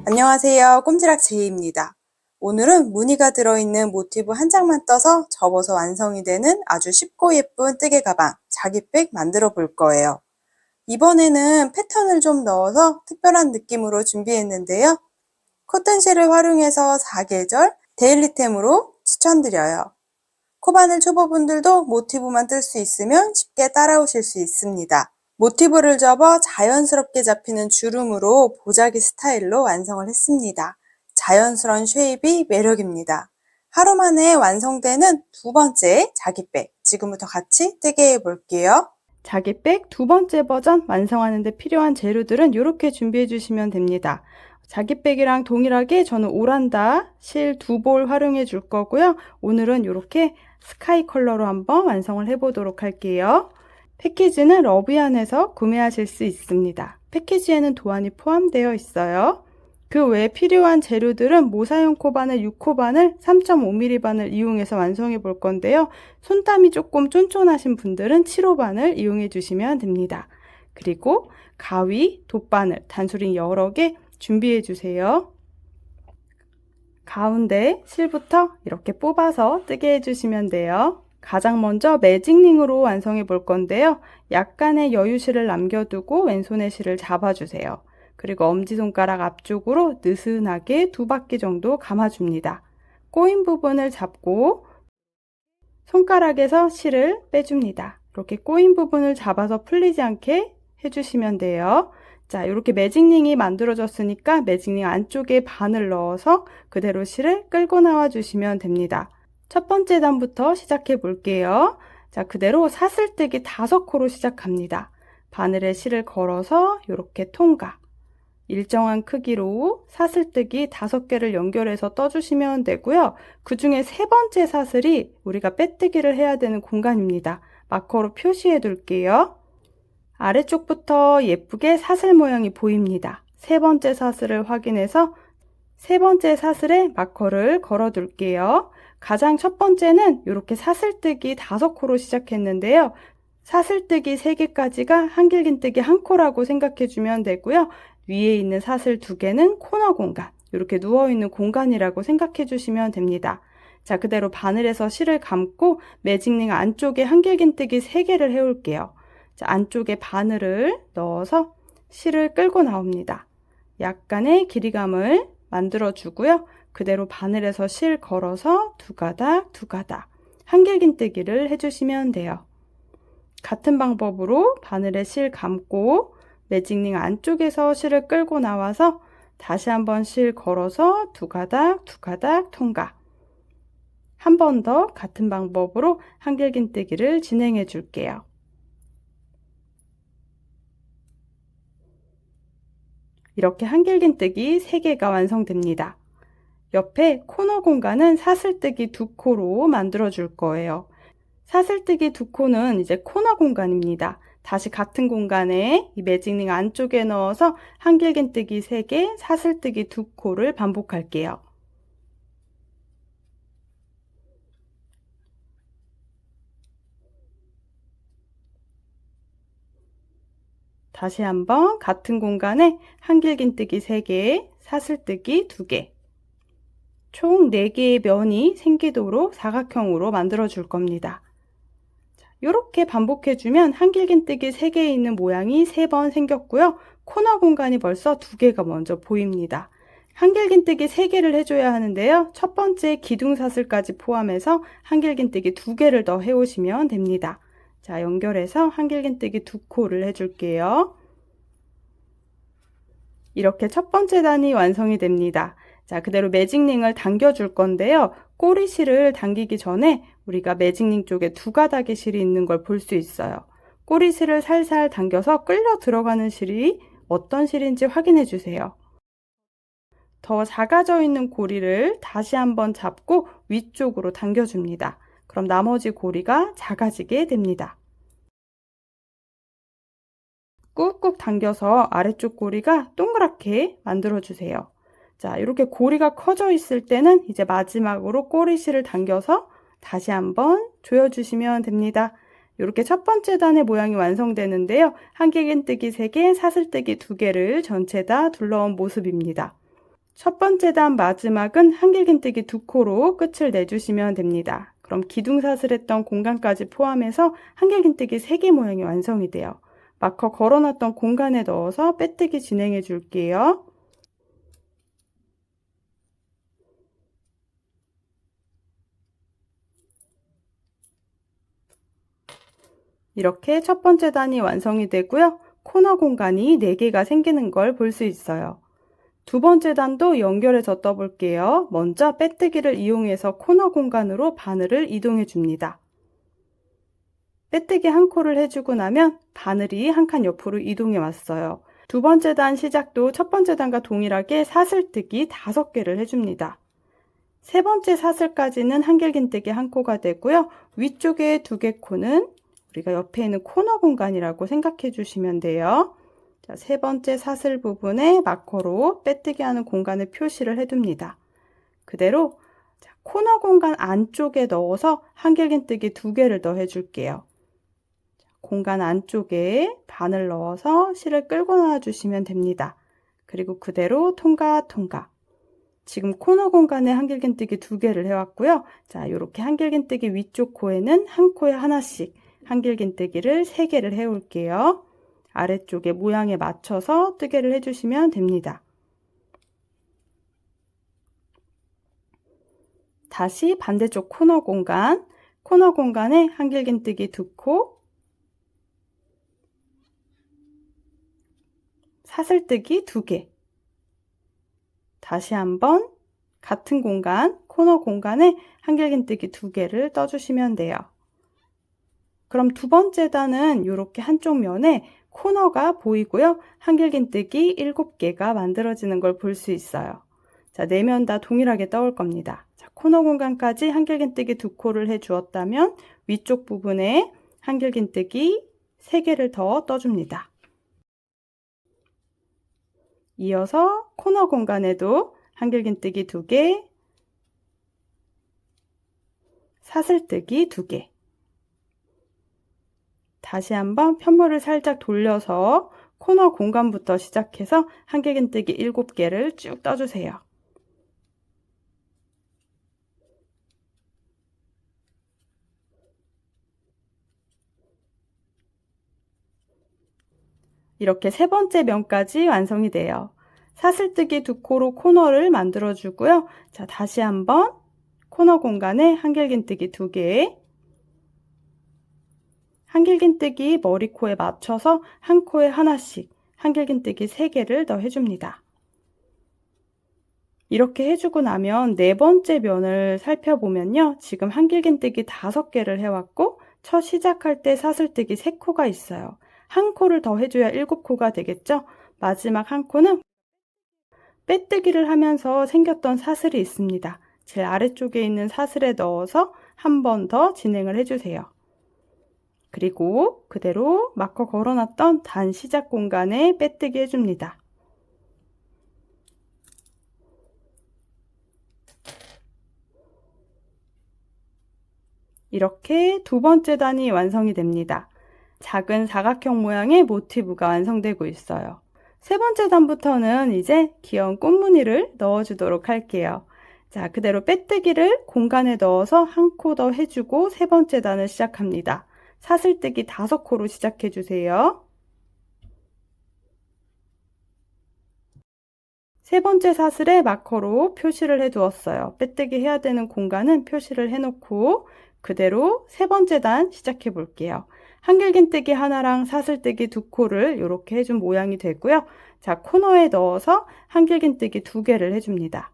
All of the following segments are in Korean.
안녕하세요. 꼼지락 제이입니다. 오늘은 무늬가 들어있는 모티브 한 장만 떠서 접어서 완성이 되는 아주 쉽고 예쁜 뜨개 가방, 자기백 만들어 볼 거예요. 이번에는 패턴을 좀 넣어서 특별한 느낌으로 준비했는데요. 코튼실을 활용해서 사계절 데일리템으로 추천드려요. 코바늘 초보분들도 모티브만 뜰 수 있으면 쉽게 따라오실 수 있습니다. 모티브를 접어 자연스럽게 잡히는 주름으로 보자기 스타일로 완성을 했습니다. 자연스러운 쉐입이 매력입니다. 하루 만에 완성되는 두 번째 자기백, 지금부터 같이 뜨개 해볼게요. 자기백 두 번째 버전 완성하는 데 필요한 재료들은 이렇게 준비해 주시면 됩니다. 자기백이랑 동일하게 저는 오란다 실 2볼 활용해 줄 거고요. 오늘은 이렇게 스카이 컬러로 한번 완성을 해 보도록 할게요. 패키지는 러비안에서 구매하실 수 있습니다. 패키지에는 도안이 포함되어 있어요. 그 외에 필요한 재료들은 모사용 코바늘 6코바늘 3.5mm 바늘 이용해서 완성해 볼 건데요. 손땀이 조금 쫀쫀하신 분들은 7호 바늘 이용해 주시면 됩니다. 그리고 가위, 돗바늘, 단수링 여러 개 준비해 주세요. 가운데 실부터 이렇게 뽑아서 뜨게 해주시면 돼요. 가장 먼저 매직링으로 완성해 볼 건데요. 약간의 여유실을 남겨두고 왼손의 실을 잡아주세요. 그리고 엄지손가락 앞쪽으로 느슨하게 2바퀴 정도 감아줍니다. 꼬인 부분을 잡고 손가락에서 실을 빼줍니다. 이렇게 꼬인 부분을 잡아서 풀리지 않게 해주시면 돼요. 자, 이렇게 매직링이 만들어졌으니까 매직링 안쪽에 바늘 넣어서 그대로 실을 끌고 나와 주시면 됩니다. 첫 번째 단부터 시작해 볼게요. 자, 그대로 사슬뜨기 5코로 시작합니다. 바늘에 실을 걸어서 이렇게 통과. 일정한 크기로 사슬뜨기 5개를 연결해서 떠주시면 되고요. 그 중에 세 번째 사슬이 우리가 빼뜨기를 해야 되는 공간입니다. 마커로 표시해 둘게요. 아래쪽부터 예쁘게 사슬 모양이 보입니다. 세 번째 사슬을 확인해서 세 번째 사슬에 마커를 걸어 둘게요. 가장 첫 번째는 이렇게 사슬뜨기 5코로 시작했는데요. 사슬뜨기 3개까지가 한길긴뜨기 1코라고 생각해 주면 되고요. 위에 있는 사슬 2개는 코너 공간, 이렇게 누워있는 공간이라고 생각해 주시면 됩니다. 자, 그대로 바늘에서 실을 감고 매직링 안쪽에 한길긴뜨기 3개를 해올게요. 자, 안쪽에 바늘을 넣어서 실을 끌고 나옵니다. 약간의 길이감을 만들어 주고요. 그대로 바늘에서 실 걸어서 2가닥, 2가닥 한길긴뜨기를 해주시면 돼요. 같은 방법으로 바늘에 실 감고 매직링 안쪽에서 실을 끌고 나와서 다시 한번 실 걸어서 2가닥, 2가닥 통과. 한 번 더 같은 방법으로 한길긴뜨기를 진행해 줄게요. 이렇게 한길긴뜨기 3개가 완성됩니다. 옆에 코너 공간은 사슬뜨기 2코로 만들어 줄 거예요. 사슬뜨기 2코는 이제 코너 공간입니다. 다시 같은 공간에 이 매직링 안쪽에 넣어서 한길긴뜨기 3개, 사슬뜨기 2코를 반복할게요. 다시 한번 같은 공간에 한길긴뜨기 3개, 사슬뜨기 2개, 총 4개의 면이 생기도록 사각형으로 만들어 줄 겁니다. 이렇게 반복해주면 한길긴뜨기 3개에 있는 모양이 3번 생겼고요. 코너 공간이 벌써 2개가 먼저 보입니다. 한길긴뜨기 3개를 해줘야 하는데요. 첫 번째 기둥사슬까지 포함해서 한길긴뜨기 2개를 더 해오시면 됩니다. 자, 연결해서 한길긴뜨기 2코를 해줄게요. 이렇게 첫 번째 단이 완성이 됩니다. 자, 그대로 매직링을 당겨줄 건데요. 꼬리실을 당기기 전에 우리가 매직링 쪽에 2가닥의 실이 있는 걸 볼 수 있어요. 꼬리실을 살살 당겨서 끌려 들어가는 실이 어떤 실인지 확인해 주세요. 더 작아져 있는 고리를 다시 한번 잡고 위쪽으로 당겨줍니다. 그럼 나머지 고리가 작아지게 됩니다. 꾹꾹 당겨서 아래쪽 고리가 동그랗게 만들어 주세요. 자, 이렇게 고리가 커져 있을 때는 이제 마지막으로 꼬리실을 당겨서 다시 한번 조여주시면 됩니다. 이렇게 첫 번째 단의 모양이 완성되는데요. 한길긴뜨기 3개, 사슬뜨기 2개를 전체 다 둘러온 모습입니다. 첫 번째 단 마지막은 한길긴뜨기 2코로 끝을 내주시면 됩니다. 그럼 기둥사슬했던 공간까지 포함해서 한길긴뜨기 3개 모양이 완성이 돼요. 마커 걸어놨던 공간에 넣어서 빼뜨기 진행해 줄게요. 이렇게 첫 번째 단이 완성이 되고요. 코너 공간이 4개가 생기는 걸 볼 수 있어요. 두 번째 단도 연결해서 떠볼게요. 먼저 빼뜨기를 이용해서 코너 공간으로 바늘을 이동해 줍니다. 빼뜨기 한 코를 해주고 나면 바늘이 한 칸 옆으로 이동해 왔어요. 두 번째 단 시작도 첫 번째 단과 동일하게 사슬뜨기 5개를 해줍니다. 세 번째 사슬까지는 한길긴뜨기 한 코가 되고요. 위쪽에 2개 코는 우리가 옆에 있는 코너 공간이라고 생각해 주시면 돼요. 자, 세 번째 사슬 부분에 마커로 빼뜨기 하는 공간을 표시를 해둡니다. 그대로 코너 공간 안쪽에 넣어서 한길긴뜨기 2개를 더 해줄게요. 공간 안쪽에 바늘 넣어서 실을 끌고 나와 주시면 됩니다. 그리고 그대로 통과. 지금 코너 공간에 한길긴뜨기 2개를 해왔고요. 자, 이렇게 한길긴뜨기 위쪽 코에는 한 코에 하나씩 한길긴뜨기를 3개를 해올게요. 아래쪽에 모양에 맞춰서 뜨개를 해주시면 됩니다. 다시 반대쪽 코너 공간에 한길긴뜨기 2코, 사슬뜨기 2개. 다시 한번 같은 공간, 코너 공간에 한길긴뜨기 2개를 떠주시면 돼요. 그럼 두 번째 단은 이렇게 한쪽 면에 코너가 보이고요. 한길긴뜨기 7개가 만들어지는 걸 볼 수 있어요. 자, 4면 다 동일하게 떠올 겁니다. 자, 코너 공간까지 한길긴뜨기 2코를 해 주었다면 위쪽 부분에 한길긴뜨기 3개를 더 떠줍니다. 이어서 코너 공간에도 한길긴뜨기 2개, 사슬뜨기 2개. 다시 한번 편물을 살짝 돌려서 코너 공간부터 시작해서 한길긴뜨기 7개를 쭉 떠주세요. 이렇게 세 번째 면까지 완성이 돼요. 사슬뜨기 2코로 코너를 만들어 주고요. 자, 다시 한번 코너 공간에 한길긴뜨기 2개, 한길긴뜨기 머리코에 맞춰서 한 코에 하나씩 한길긴뜨기 3개를 더 해줍니다. 이렇게 해주고 나면 네 번째 면을 살펴보면요. 지금 한길긴뜨기 5개를 해왔고 첫 시작할 때 사슬뜨기 3코가 있어요. 한 코를 더 해줘야 7코가 되겠죠. 마지막 한 코는 빼뜨기를 하면서 생겼던 사슬이 있습니다. 제일 아래쪽에 있는 사슬에 넣어서 한 번 더 진행을 해주세요. 그리고 그대로 마커 걸어놨던 단 시작 공간에 빼뜨기 해줍니다. 이렇게 두 번째 단이 완성이 됩니다. 작은 사각형 모양의 모티브가 완성되고 있어요. 세 번째 단부터는 이제 귀여운 꽃무늬를 넣어주도록 할게요. 자, 그대로 빼뜨기를 공간에 넣어서 한 코 더 해주고 세 번째 단을 시작합니다. 사슬뜨기 5코로 시작해주세요. 세 번째 사슬에 마커로 표시를 해두었어요. 빼뜨기 해야 되는 공간은 표시를 해놓고 그대로 세 번째 단 시작해 볼게요. 한길긴뜨기 하나랑 사슬뜨기 2코를 이렇게 해준 모양이 되고요. 자, 코너에 넣어서 한길긴뜨기 2개를 해줍니다.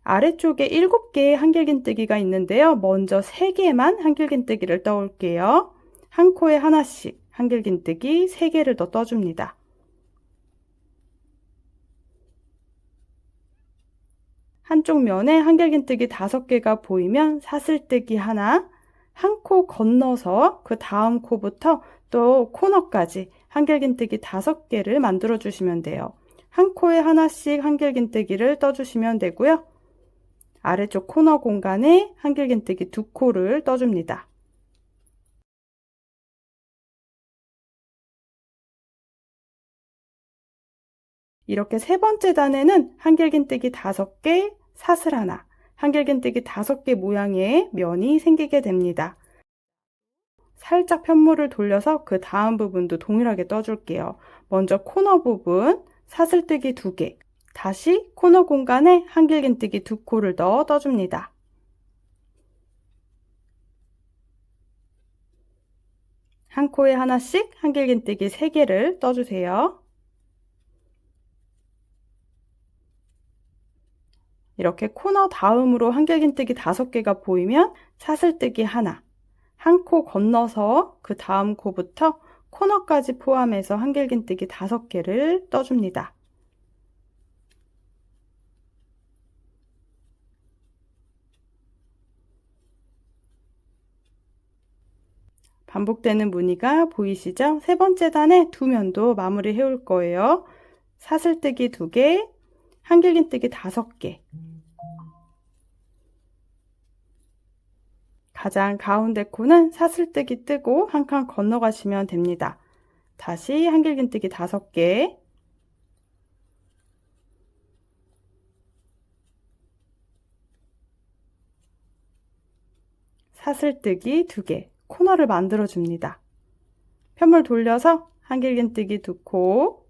아래쪽에 7개의 한길긴뜨기가 있는데요. 먼저 3개만 한길긴뜨기를 떠올게요. 한 코에 하나씩 한길긴뜨기 3개를 더 떠줍니다. 한쪽 면에 한길긴뜨기 5개가 보이면 사슬뜨기 하나, 한 코 건너서 그 다음 코부터 또 코너까지 한길긴뜨기 5개를 만들어 주시면 돼요. 한 코에 하나씩 한길긴뜨기를 떠주시면 되고요. 아래쪽 코너 공간에 한길긴뜨기 2코를 떠줍니다. 이렇게 세 번째 단에는 한길긴뜨기 5개, 사슬 하나, 한길긴뜨기 5개 모양의 면이 생기게 됩니다. 살짝 편물을 돌려서 그 다음 부분도 동일하게 떠줄게요. 먼저 코너 부분 사슬뜨기 2개, 다시 코너 공간에 한길긴뜨기 2코를 넣어 떠줍니다. 한 코에 하나씩 한길긴뜨기 3개를 떠주세요. 이렇게 코너 다음으로 한길긴뜨기 5개가 보이면 사슬뜨기 하나, 한 코 건너서 그 다음 코부터 코너까지 포함해서 한길긴뜨기 5개를 떠줍니다. 반복되는 무늬가 보이시죠? 세 번째 단의 두 면도 마무리 해올 거예요. 사슬뜨기 2개, 한길긴뜨기 5개. 가장 가운데 코는 사슬뜨기 뜨고 한 칸 건너가시면 됩니다. 다시 한길긴뜨기 5개, 사슬뜨기 2개, 코너를 만들어 줍니다. 편물 돌려서 한길긴뜨기 2코,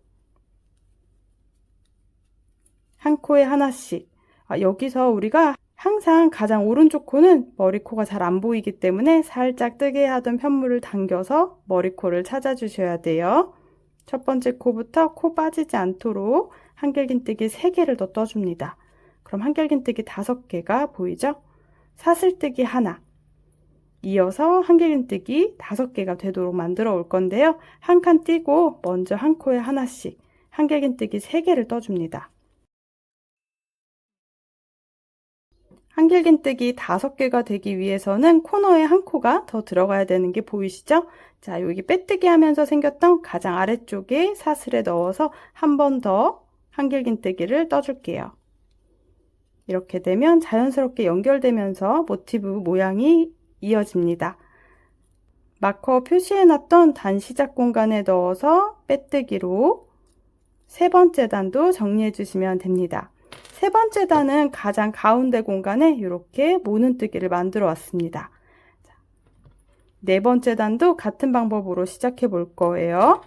한 코에 하나씩. 여기서 우리가 항상 가장 오른쪽 코는 머리코가 잘 안 보이기 때문에 살짝 뜨게 하던 편물을 당겨서 머리코를 찾아주셔야 돼요. 첫 번째 코부터 코 빠지지 않도록 한길긴뜨기 3개를 더 떠줍니다. 그럼 한길긴뜨기 5개가 보이죠? 사슬뜨기 하나, 이어서 한길긴뜨기 5개가 되도록 만들어 올 건데요. 한 칸 띄고 먼저 한 코에 하나씩 한길긴뜨기 3개를 떠줍니다. 한길긴뜨기 5개가 되기 위해서는 코너에 한 코가 더 들어가야 되는 게 보이시죠? 자, 여기 빼뜨기 하면서 생겼던 가장 아래쪽에 사슬에 넣어서 한 번 더 한길긴뜨기를 떠줄게요. 이렇게 되면 자연스럽게 연결되면서 모티브 모양이 이어집니다. 마커 표시해놨던 단 시작 공간에 넣어서 빼뜨기로 세 번째 단도 정리해 주시면 됩니다. 세 번째 단은 가장 가운데 공간에 이렇게 모눈뜨기를 만들어 왔습니다. 네 번째 단도 같은 방법으로 시작해 볼 거예요.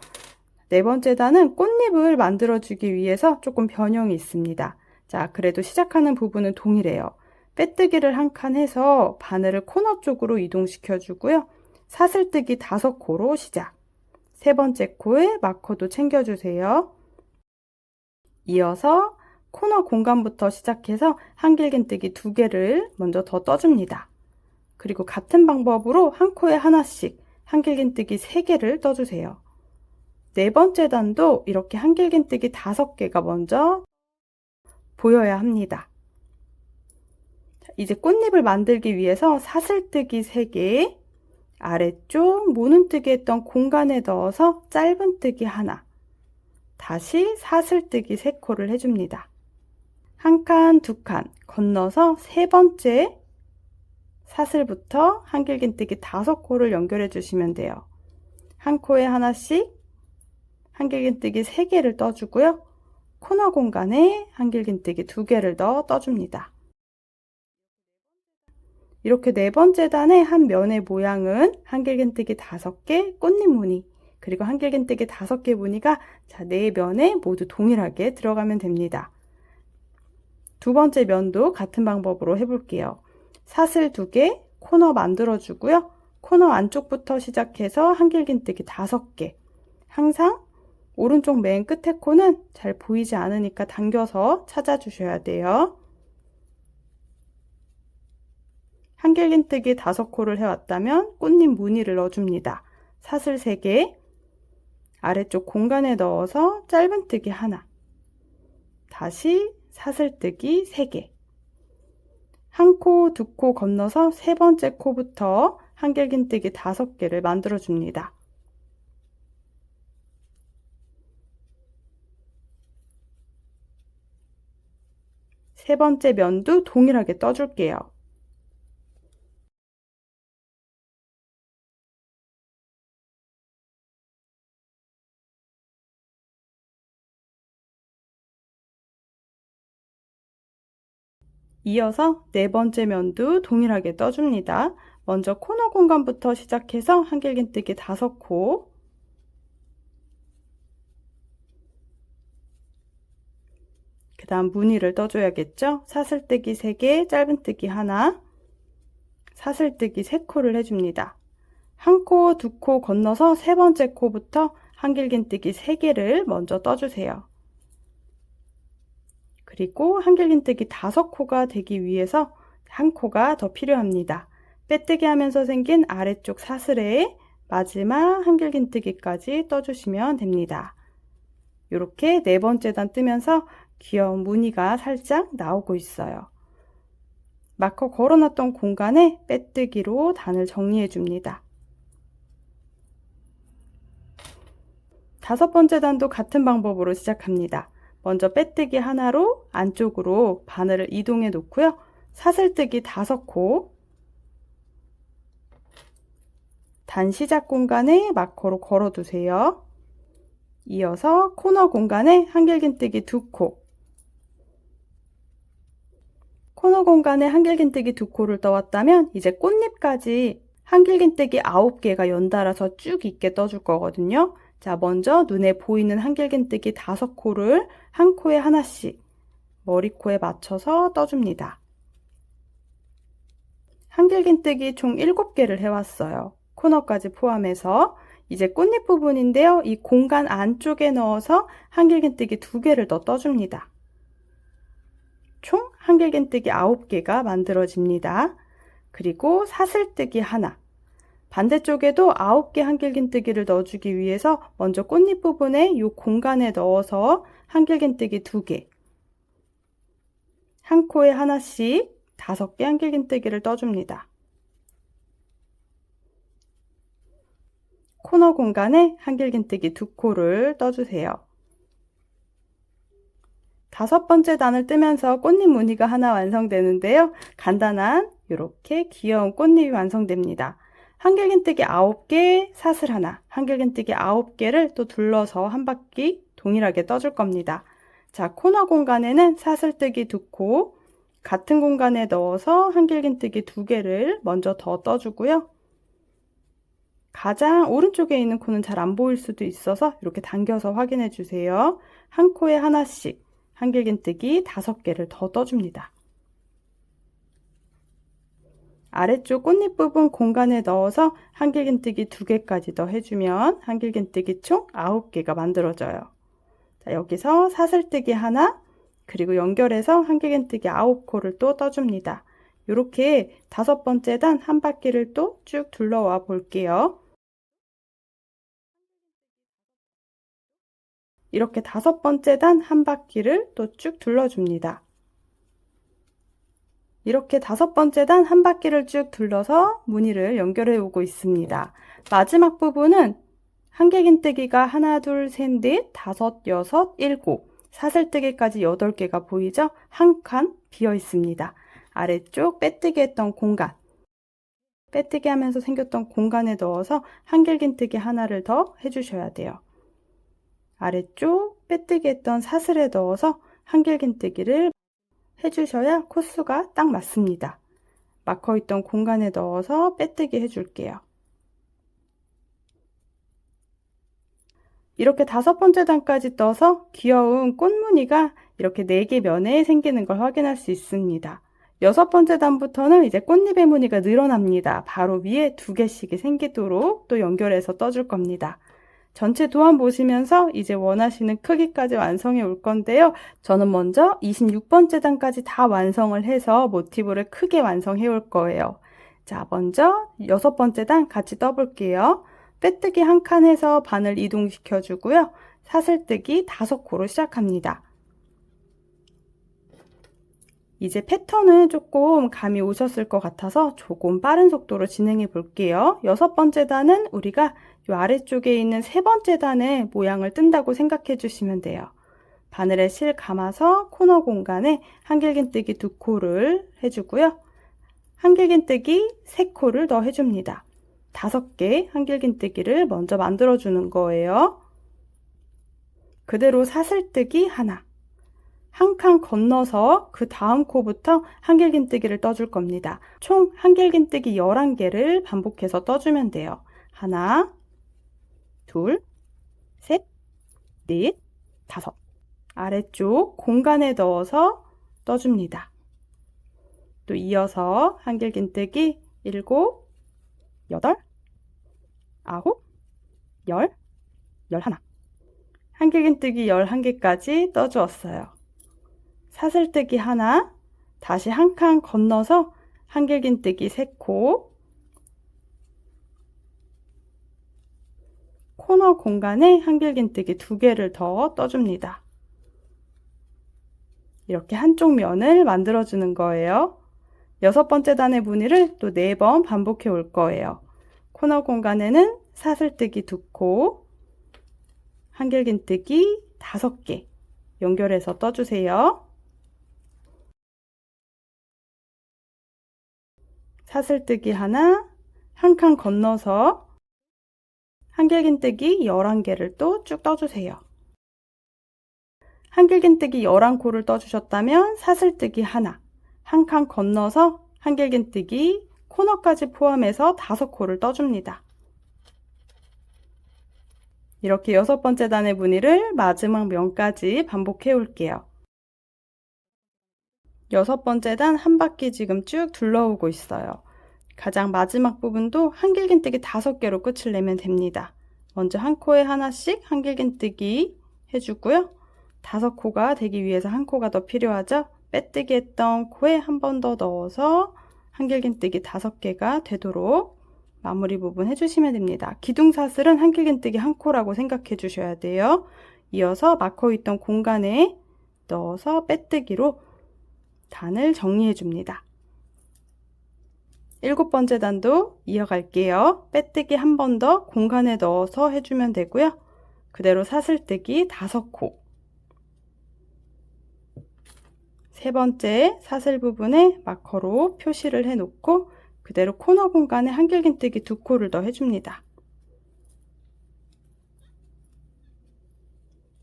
네 번째 단은 꽃잎을 만들어 주기 위해서 조금 변형이 있습니다. 자, 그래도 시작하는 부분은 동일해요. 빼뜨기를 한 칸 해서 바늘을 코너 쪽으로 이동시켜 주고요. 사슬뜨기 5코로 시작. 세 번째 코에 마커도 챙겨 주세요. 이어서 코너 공간부터 시작해서 한길긴뜨기 2개를 먼저 더 떠줍니다. 그리고 같은 방법으로 한 코에 하나씩 한길긴뜨기 3개를 떠주세요. 네 번째 단도 이렇게 한길긴뜨기 5개가 먼저 보여야 합니다. 이제 꽃잎을 만들기 위해서 사슬뜨기 3개, 아래쪽 모눈뜨기 했던 공간에 넣어서 짧은뜨기 하나, 다시 사슬뜨기 3코를 해줍니다. 한 칸, 두 칸 건너서 세 번째 사슬부터 한길긴뜨기 5코를 연결해 주시면 돼요. 한 코에 하나씩 한길긴뜨기 3개를 떠주고요. 코너 공간에 한길긴뜨기 2개를 더 떠줍니다. 이렇게 네 번째 단의 한 면의 모양은 한길긴뜨기 5개 꽃잎 무늬, 그리고 한길긴뜨기 5개 무늬가 네 면에 모두 동일하게 들어가면 됩니다. 두 번째 면도 같은 방법으로 해볼게요. 사슬 2개, 코너 만들어 주고요. 코너 안쪽부터 시작해서 한길긴뜨기 5개. 항상 오른쪽 맨 끝에 코는 잘 보이지 않으니까 당겨서 찾아주셔야 돼요. 한길긴뜨기 5코를 해왔다면 꽃잎 무늬를 넣어줍니다. 사슬 3개, 아래쪽 공간에 넣어서 짧은뜨기 하나, 다시 사슬뜨기 3개, 한 코, 두 코 건너서 세 번째 코부터 한길긴뜨기 5개를 만들어 줍니다. 세 번째 면도 동일하게 떠줄게요. 이어서 네 번째 면도 동일하게 떠줍니다. 먼저 코너 공간부터 시작해서 한길긴뜨기 5코, 그 다음 무늬를 떠줘야겠죠? 사슬뜨기 3개, 짧은뜨기 1, 사슬뜨기 3코를 해줍니다. 1코, 2코 건너서 세 번째 코부터 한길긴뜨기 3개를 먼저 떠주세요. 그리고 한길긴뜨기 5코가 되기 위해서 1코가 더 필요합니다. 빼뜨기 하면서 생긴 아래쪽 사슬에 마지막 한길긴뜨기까지 떠주시면 됩니다. 이렇게 네 번째 단 뜨면서 귀여운 무늬가 살짝 나오고 있어요. 마커 걸어놨던 공간에 빼뜨기로 단을 정리해 줍니다. 5번째 단도 같은 방법으로 시작합니다. 먼저 빼뜨기 하나로 안쪽으로 바늘을 이동해 놓고요. 사슬뜨기 5코, 단 시작 공간에 마커로 걸어두세요. 이어서 코너 공간에 한길긴뜨기 2코, 코너 공간에 한길긴뜨기 2코를 떠왔다면 이제 꽃잎까지 한길긴뜨기 9개가 연달아서 쭉 있게 떠줄 거거든요. 자, 먼저 눈에 보이는 한길긴뜨기 5코를 한 코에 하나씩 머리코에 맞춰서 떠줍니다. 한길긴뜨기 총 7개를 해왔어요. 코너까지 포함해서. 이제 꽃잎 부분인데요. 이 공간 안쪽에 넣어서 한길긴뜨기 2개를 더 떠줍니다. 총 한길긴뜨기 9개가 만들어집니다. 그리고 사슬뜨기 하나. 반대쪽에도 9개 한길긴뜨기를 넣어주기 위해서 먼저 꽃잎 부분에 이 공간에 넣어서 한길긴뜨기 2개, 한 코에 하나씩 5개 한길긴뜨기를 떠줍니다. 코너 공간에 한길긴뜨기 2코를 떠주세요. 5번째 단을 뜨면서 꽃잎 무늬가 하나 완성되는데요. 간단한 이렇게 귀여운 꽃잎이 완성됩니다. 한길긴뜨기 9개, 사슬 하나, 한길긴뜨기 9개를 또 둘러서 한 바퀴 동일하게 떠줄 겁니다. 자, 코너 공간에는 사슬뜨기 2코, 같은 공간에 넣어서 한길긴뜨기 2개를 먼저 더 떠주고요. 가장 오른쪽에 있는 코는 잘 안 보일 수도 있어서 이렇게 당겨서 확인해 주세요. 한 코에 하나씩 한길긴뜨기 5개를 더 떠줍니다. 아래쪽 꽃잎 부분 공간에 넣어서 한길긴뜨기 2개까지 더 해주면 한길긴뜨기 총 9개가 만들어져요. 자, 여기서 사슬뜨기 하나, 그리고 연결해서 한길긴뜨기 9코를 또 떠줍니다. 이렇게 5번째 단 한 바퀴를 또 쭉 둘러와 볼게요. 이렇게 5번째 단 한 바퀴를 또 쭉 둘러줍니다. 이렇게 5번째 단 한 바퀴를 쭉 둘러서 무늬를 연결해 오고 있습니다. 마지막 부분은 한길긴뜨기가 하나, 둘, 셋, 넷, 5, 6, 7, 사슬뜨기까지 8개가 보이죠? 한 칸 비어 있습니다. 아래쪽 빼뜨기 했던 공간, 빼뜨기 하면서 생겼던 공간에 넣어서 한길긴뜨기 하나를 더 해주셔야 돼요. 아래쪽 빼뜨기 했던 사슬에 넣어서 한길긴뜨기를 해주셔야 코수가 딱 맞습니다. 마커 있던 공간에 넣어서 빼뜨기 해줄게요. 이렇게 5번째 단까지 떠서 귀여운 꽃무늬가 이렇게 4개 면에 생기는 걸 확인할 수 있습니다. 6번째 단부터는 이제 꽃잎의 무늬가 늘어납니다. 바로 위에 2개씩이 생기도록 또 연결해서 떠줄 겁니다. 전체 도안 보시면서 이제 원하시는 크기까지 완성해 올 건데요. 저는 먼저 26번째 단까지 다 완성을 해서 모티브를 크게 완성해 올 거예요. 자, 먼저 6번째 단 같이 떠볼게요. 빼뜨기 한 칸 해서 바늘 이동시켜 주고요. 사슬뜨기 5코로 시작합니다. 이제 패턴은 조금 감이 오셨을 것 같아서 조금 빠른 속도로 진행해 볼게요. 6번째 단은 우리가 이 아래쪽에 있는 3번째 단의 모양을 뜬다고 생각해 주시면 돼요. 바늘에 실 감아서 코너 공간에 한길긴뜨기 2코를 해주고요. 한길긴뜨기 3코를 더 해줍니다. 5개 한길긴뜨기를 먼저 만들어주는 거예요. 그대로 사슬뜨기 하나, 한 칸 건너서 그 다음 코부터 한길긴뜨기를 떠줄 겁니다. 총 한길긴뜨기 11개를 반복해서 떠주면 돼요. 하나, 둘, 셋, 넷, 다섯. 아래쪽 공간에 넣어서 떠줍니다. 또 이어서 한길긴뜨기 7, 8, 9, 10, 11. 한길긴뜨기 11개까지 떠주었어요. 사슬뜨기 하나, 다시 한 칸 건너서 한길긴뜨기 3코, 코너 공간에 한길긴뜨기 2개를 더 떠줍니다. 이렇게 한쪽 면을 만들어주는 거예요. 6번째 단의 무늬를 또 4번 반복해 올 거예요. 코너 공간에는 사슬뜨기 2코, 한길긴뜨기 5개 연결해서 떠주세요. 사슬뜨기 하나, 한 칸 건너서 한길긴뜨기 11개를 또 쭉 떠주세요. 한길긴뜨기 11코를 떠주셨다면 사슬뜨기 하나, 한 칸 건너서 한길긴뜨기 코너까지 포함해서 5코를 떠줍니다. 이렇게 6번째 단의 무늬를 마지막 면까지 반복해 올게요. 6번째 단 한 바퀴 지금 쭉 둘러오고 있어요. 가장 마지막 부분도 한길긴뜨기 5개로 끝을 내면 됩니다. 먼저 한 코에 하나씩 한길긴뜨기 해주고요. 5코가 되기 위해서 한 코가 더 필요하죠. 빼뜨기 했던 코에 한 번 더 넣어서 한길긴뜨기 5개가 되도록 마무리 부분 해주시면 됩니다. 기둥사슬은 한길긴뜨기 한 코라고 생각해 주셔야 돼요. 이어서 마커 있던 공간에 넣어서 빼뜨기로 단을 정리해 줍니다. 7번째 단도 이어갈게요. 빼뜨기 한 번 더 공간에 넣어서 해주면 되고요. 그대로 사슬뜨기 5코. 3번째 사슬 부분에 마커로 표시를 해 놓고 그대로 코너 공간에 한길긴뜨기 2코를 더 해줍니다.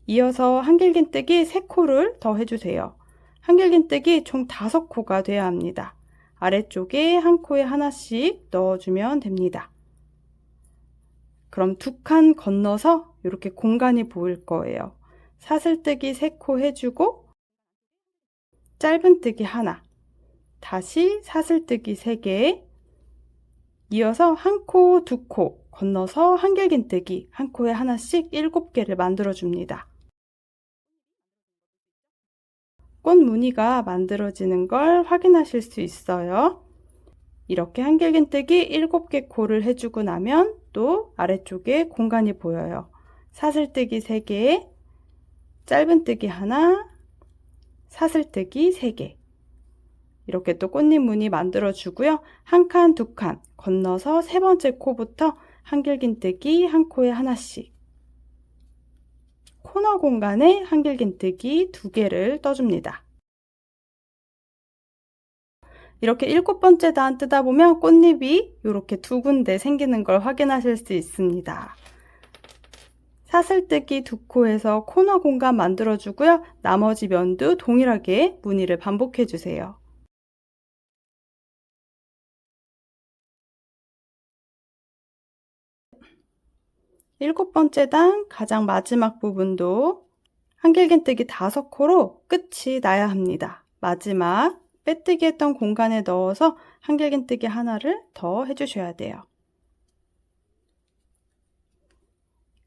이어서 한길긴뜨기 3코를 더 해주세요. 한길긴뜨기 총 5코가 돼야 합니다. 아래쪽에 한 코에 하나씩 넣어주면 됩니다. 그럼 2칸 건너서 이렇게 공간이 보일 거예요. 사슬뜨기 3코 해주고 짧은뜨기 하나, 다시 사슬뜨기 3개, 이어서 한 코, 2코 건너서 한길긴뜨기 한 코에 하나씩 7개를 만들어 줍니다. 꽃 무늬가 만들어지는 걸 확인하실 수 있어요. 이렇게 한길긴뜨기 7개 코를 해주고 나면 또 아래쪽에 공간이 보여요. 사슬뜨기 3개, 짧은뜨기 하나, 사슬뜨기 3개. 이렇게 또 꽃잎 무늬 만들어 주고요. 한 칸, 2칸 건너서 3번째 코부터 한길긴뜨기 한 코에 하나씩, 코너 공간에 한길긴뜨기 2개를 떠줍니다. 이렇게 7번째 단 뜨다 보면 꽃잎이 이렇게 2군데 생기는 걸 확인하실 수 있습니다. 사슬뜨기 2코에서 코너 공간 만들어 주고요. 나머지 면도 동일하게 무늬를 반복해 주세요. 7번째 단 가장 마지막 부분도 한길긴뜨기 5코로 끝이 나야 합니다. 마지막 빼뜨기 했던 공간에 넣어서 한길긴뜨기 하나를 더 해주셔야 돼요.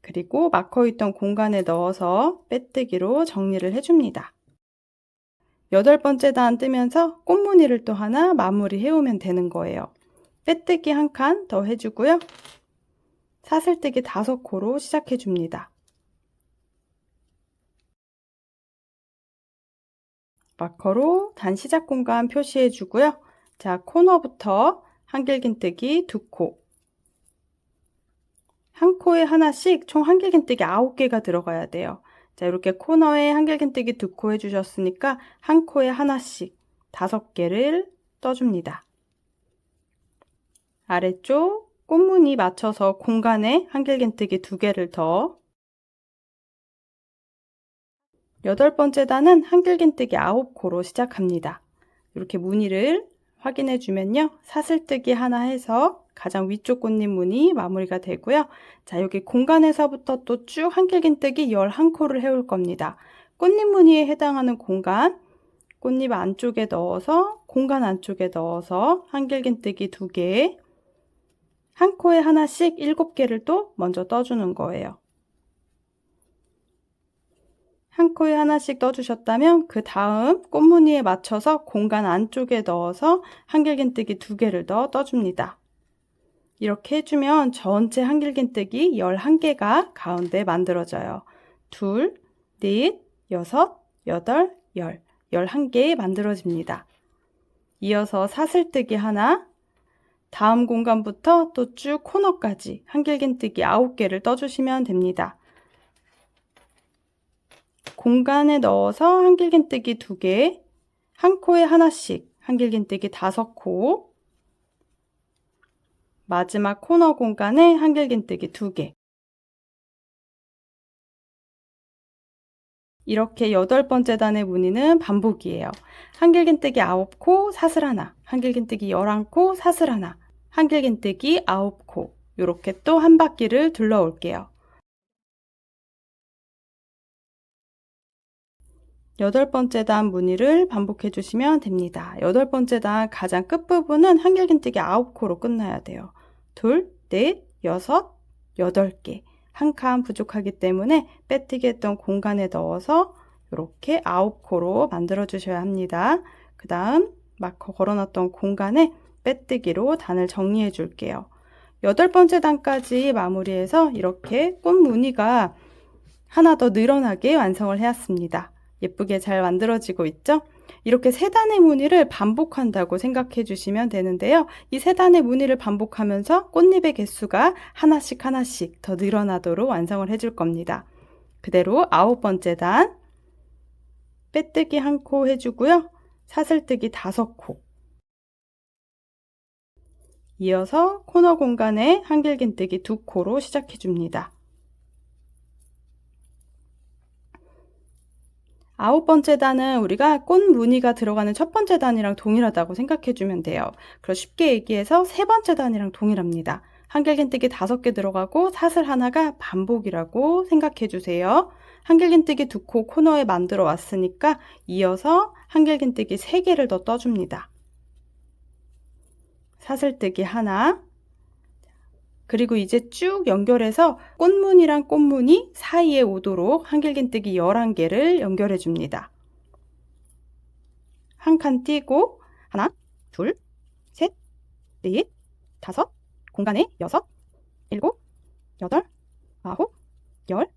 그리고 마커 있던 공간에 넣어서 빼뜨기로 정리를 해줍니다. 8번째 단 뜨면서 꽃무늬를 또 하나 마무리 해오면 되는 거예요. 빼뜨기 한 칸 더 해주고요. 사슬뜨기 5코로 시작해 줍니다. 마커로 단 시작 공간 표시해 주고요. 자, 코너부터 한길긴뜨기 2코. 한 코에 하나씩 총 한길긴뜨기 9개가 들어가야 돼요. 자, 이렇게 코너에 한길긴뜨기 2코 해주셨으니까 한 코에 하나씩 5개를 떠줍니다. 아래쪽 꽃무늬 맞춰서 공간에 한길긴뜨기 2개를 더, 8번째 단은 한길긴뜨기 9코로 시작합니다. 이렇게 무늬를 확인해 주면요. 사슬뜨기 하나 해서 가장 위쪽 꽃잎 무늬 마무리가 되고요. 자, 여기 공간에서부터 또 쭉 한길긴뜨기 11코를 해올 겁니다. 꽃잎 무늬에 해당하는 공간, 꽃잎 안쪽에 넣어서 공간 안쪽에 넣어서 한길긴뜨기 2개, 한 코에 하나씩 7개를 또 먼저 떠주는 거예요. 한 코에 하나씩 떠주셨다면 그 다음 꽃무늬에 맞춰서 공간 안쪽에 넣어서 한길긴뜨기 2개를 더 떠줍니다. 이렇게 해주면 전체 한길긴뜨기 11개가 가운데 만들어져요. 2, 넷, 6, 8, 10, 11개 만들어집니다. 이어서 사슬뜨기 하나, 다음 공간부터 또 쭉 코너까지 한길긴뜨기 9개를 떠주시면 됩니다. 공간에 넣어서 한길긴뜨기 2개, 한 코에 하나씩 한길긴뜨기 5코, 마지막 코너 공간에 한길긴뜨기 2개. 이렇게 8번째 단의 무늬는 반복이에요. 한길긴뜨기 9코, 사슬 하나, 한길긴뜨기 11코, 사슬 하나, 한길긴뜨기 9코. 이렇게 또 한 바퀴를 둘러 올게요. 8번째 단 무늬를 반복해 주시면 됩니다. 8번째 단 가장 끝부분은 한길긴뜨기 9코로 끝나야 돼요. 2, 넷, 6, 8개. 한 칸 부족하기 때문에 빼뜨기 했던 공간에 넣어서 이렇게 9코로 만들어 주셔야 합니다. 그 다음 마커 걸어놨던 공간에 빼뜨기로 단을 정리해 줄게요. 8번째 단까지 마무리해서 이렇게 꽃 무늬가 하나 더 늘어나게 완성을 해왔습니다. 예쁘게 잘 만들어지고 있죠? 이렇게 3단의 무늬를 반복한다고 생각해 주시면 되는데요. 이 3단의 무늬를 반복하면서 꽃잎의 개수가 하나씩 하나씩 더 늘어나도록 완성을 해줄 겁니다. 그대로 9번째 단, 빼뜨기 1코 해주고요. 사슬뜨기 5코. 이어서 코너 공간에 한길긴뜨기 2코로 시작해 줍니다. 9번째 단은 우리가 꽃 무늬가 들어가는 첫 번째 단이랑 동일하다고 생각해 주면 돼요. 그래서 쉽게 얘기해서 3번째 단이랑 동일합니다. 한길긴뜨기 5개 들어가고 사슬 하나가 반복이라고 생각해 주세요. 한길긴뜨기 2코 코너에 만들어 왔으니까 이어서 한길긴뜨기 3개를 더 떠줍니다. 사슬뜨기 하나, 그리고 이제 쭉 연결해서 꽃무늬랑 꽃무늬 사이에 오도록 한길긴뜨기 11개를 연결해 줍니다. 한 칸 띄고 하나, 둘, 셋, 넷, 5, 공간에 6, 7, 8, 9, 10,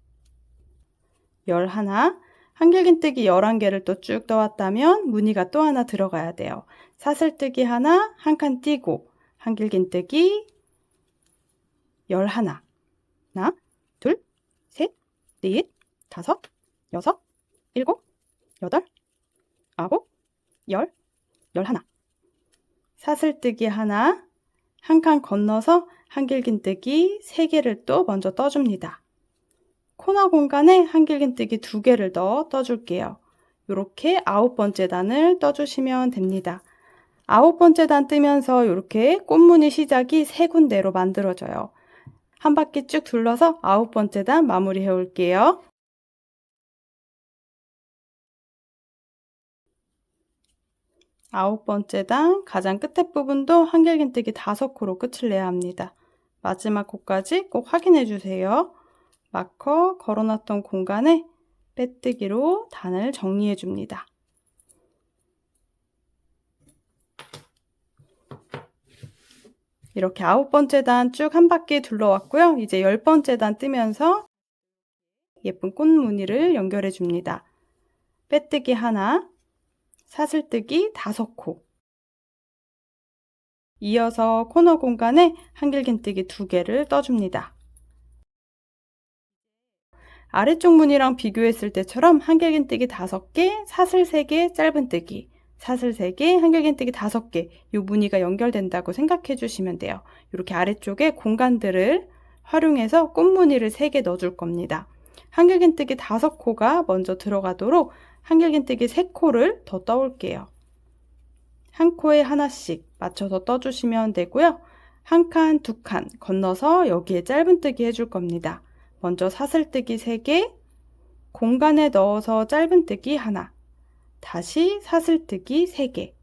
11, 한길긴뜨기 11개를 또 쭉 떠왔다면 무늬가 또 하나 들어가야 돼요. 사슬뜨기 하나, 한 칸 띄고 한길긴뜨기 11, 하나, 둘, 셋, 넷, 5, 6, 7, 8, 9, 10, 11. 사슬뜨기 하나, 한 칸 건너서 한길긴뜨기 3개를 또 먼저 떠줍니다. 코너 공간에 한길긴뜨기 2개를 더 떠줄게요. 이렇게 9번째 단을 떠주시면 됩니다. 9번째 단 뜨면서 이렇게 꽃무늬 시작이 3군데로 만들어져요. 한 바퀴 쭉 둘러서 9번째 단 마무리해 올게요. 아홉 번째 단 가장 끝에 부분도 한길긴뜨기 5코로 끝을 내야 합니다. 마지막 코까지 꼭 확인해 주세요. 마커 걸어놨던 공간에 빼뜨기로 단을 정리해 줍니다. 이렇게 9번째 단 쭉 한 바퀴 둘러왔고요. 이제 10번째 단 뜨면서 예쁜 꽃 무늬를 연결해 줍니다. 빼뜨기 하나, 사슬뜨기 5코. 이어서 코너 공간에 한길긴뜨기 2개를 떠줍니다. 아래쪽 무늬랑 비교했을 때처럼 한길긴뜨기 5개, 사슬 3개, 짧은뜨기, 사슬 3개, 한길긴뜨기 5개, 이 무늬가 연결된다고 생각해 주시면 돼요. 이렇게 아래쪽에 공간들을 활용해서 꽃무늬를 3개 넣어줄 겁니다. 한길긴뜨기 5코가 먼저 들어가도록 한길긴뜨기 3코를 더 떠올게요. 한 코에 하나씩 맞춰서 떠주시면 되고요. 한 칸, 2칸 건너서 여기에 짧은뜨기 해줄 겁니다. 먼저 사슬뜨기 3개, 공간에 넣어서 짧은뜨기 하나, 다시 사슬뜨기 3개,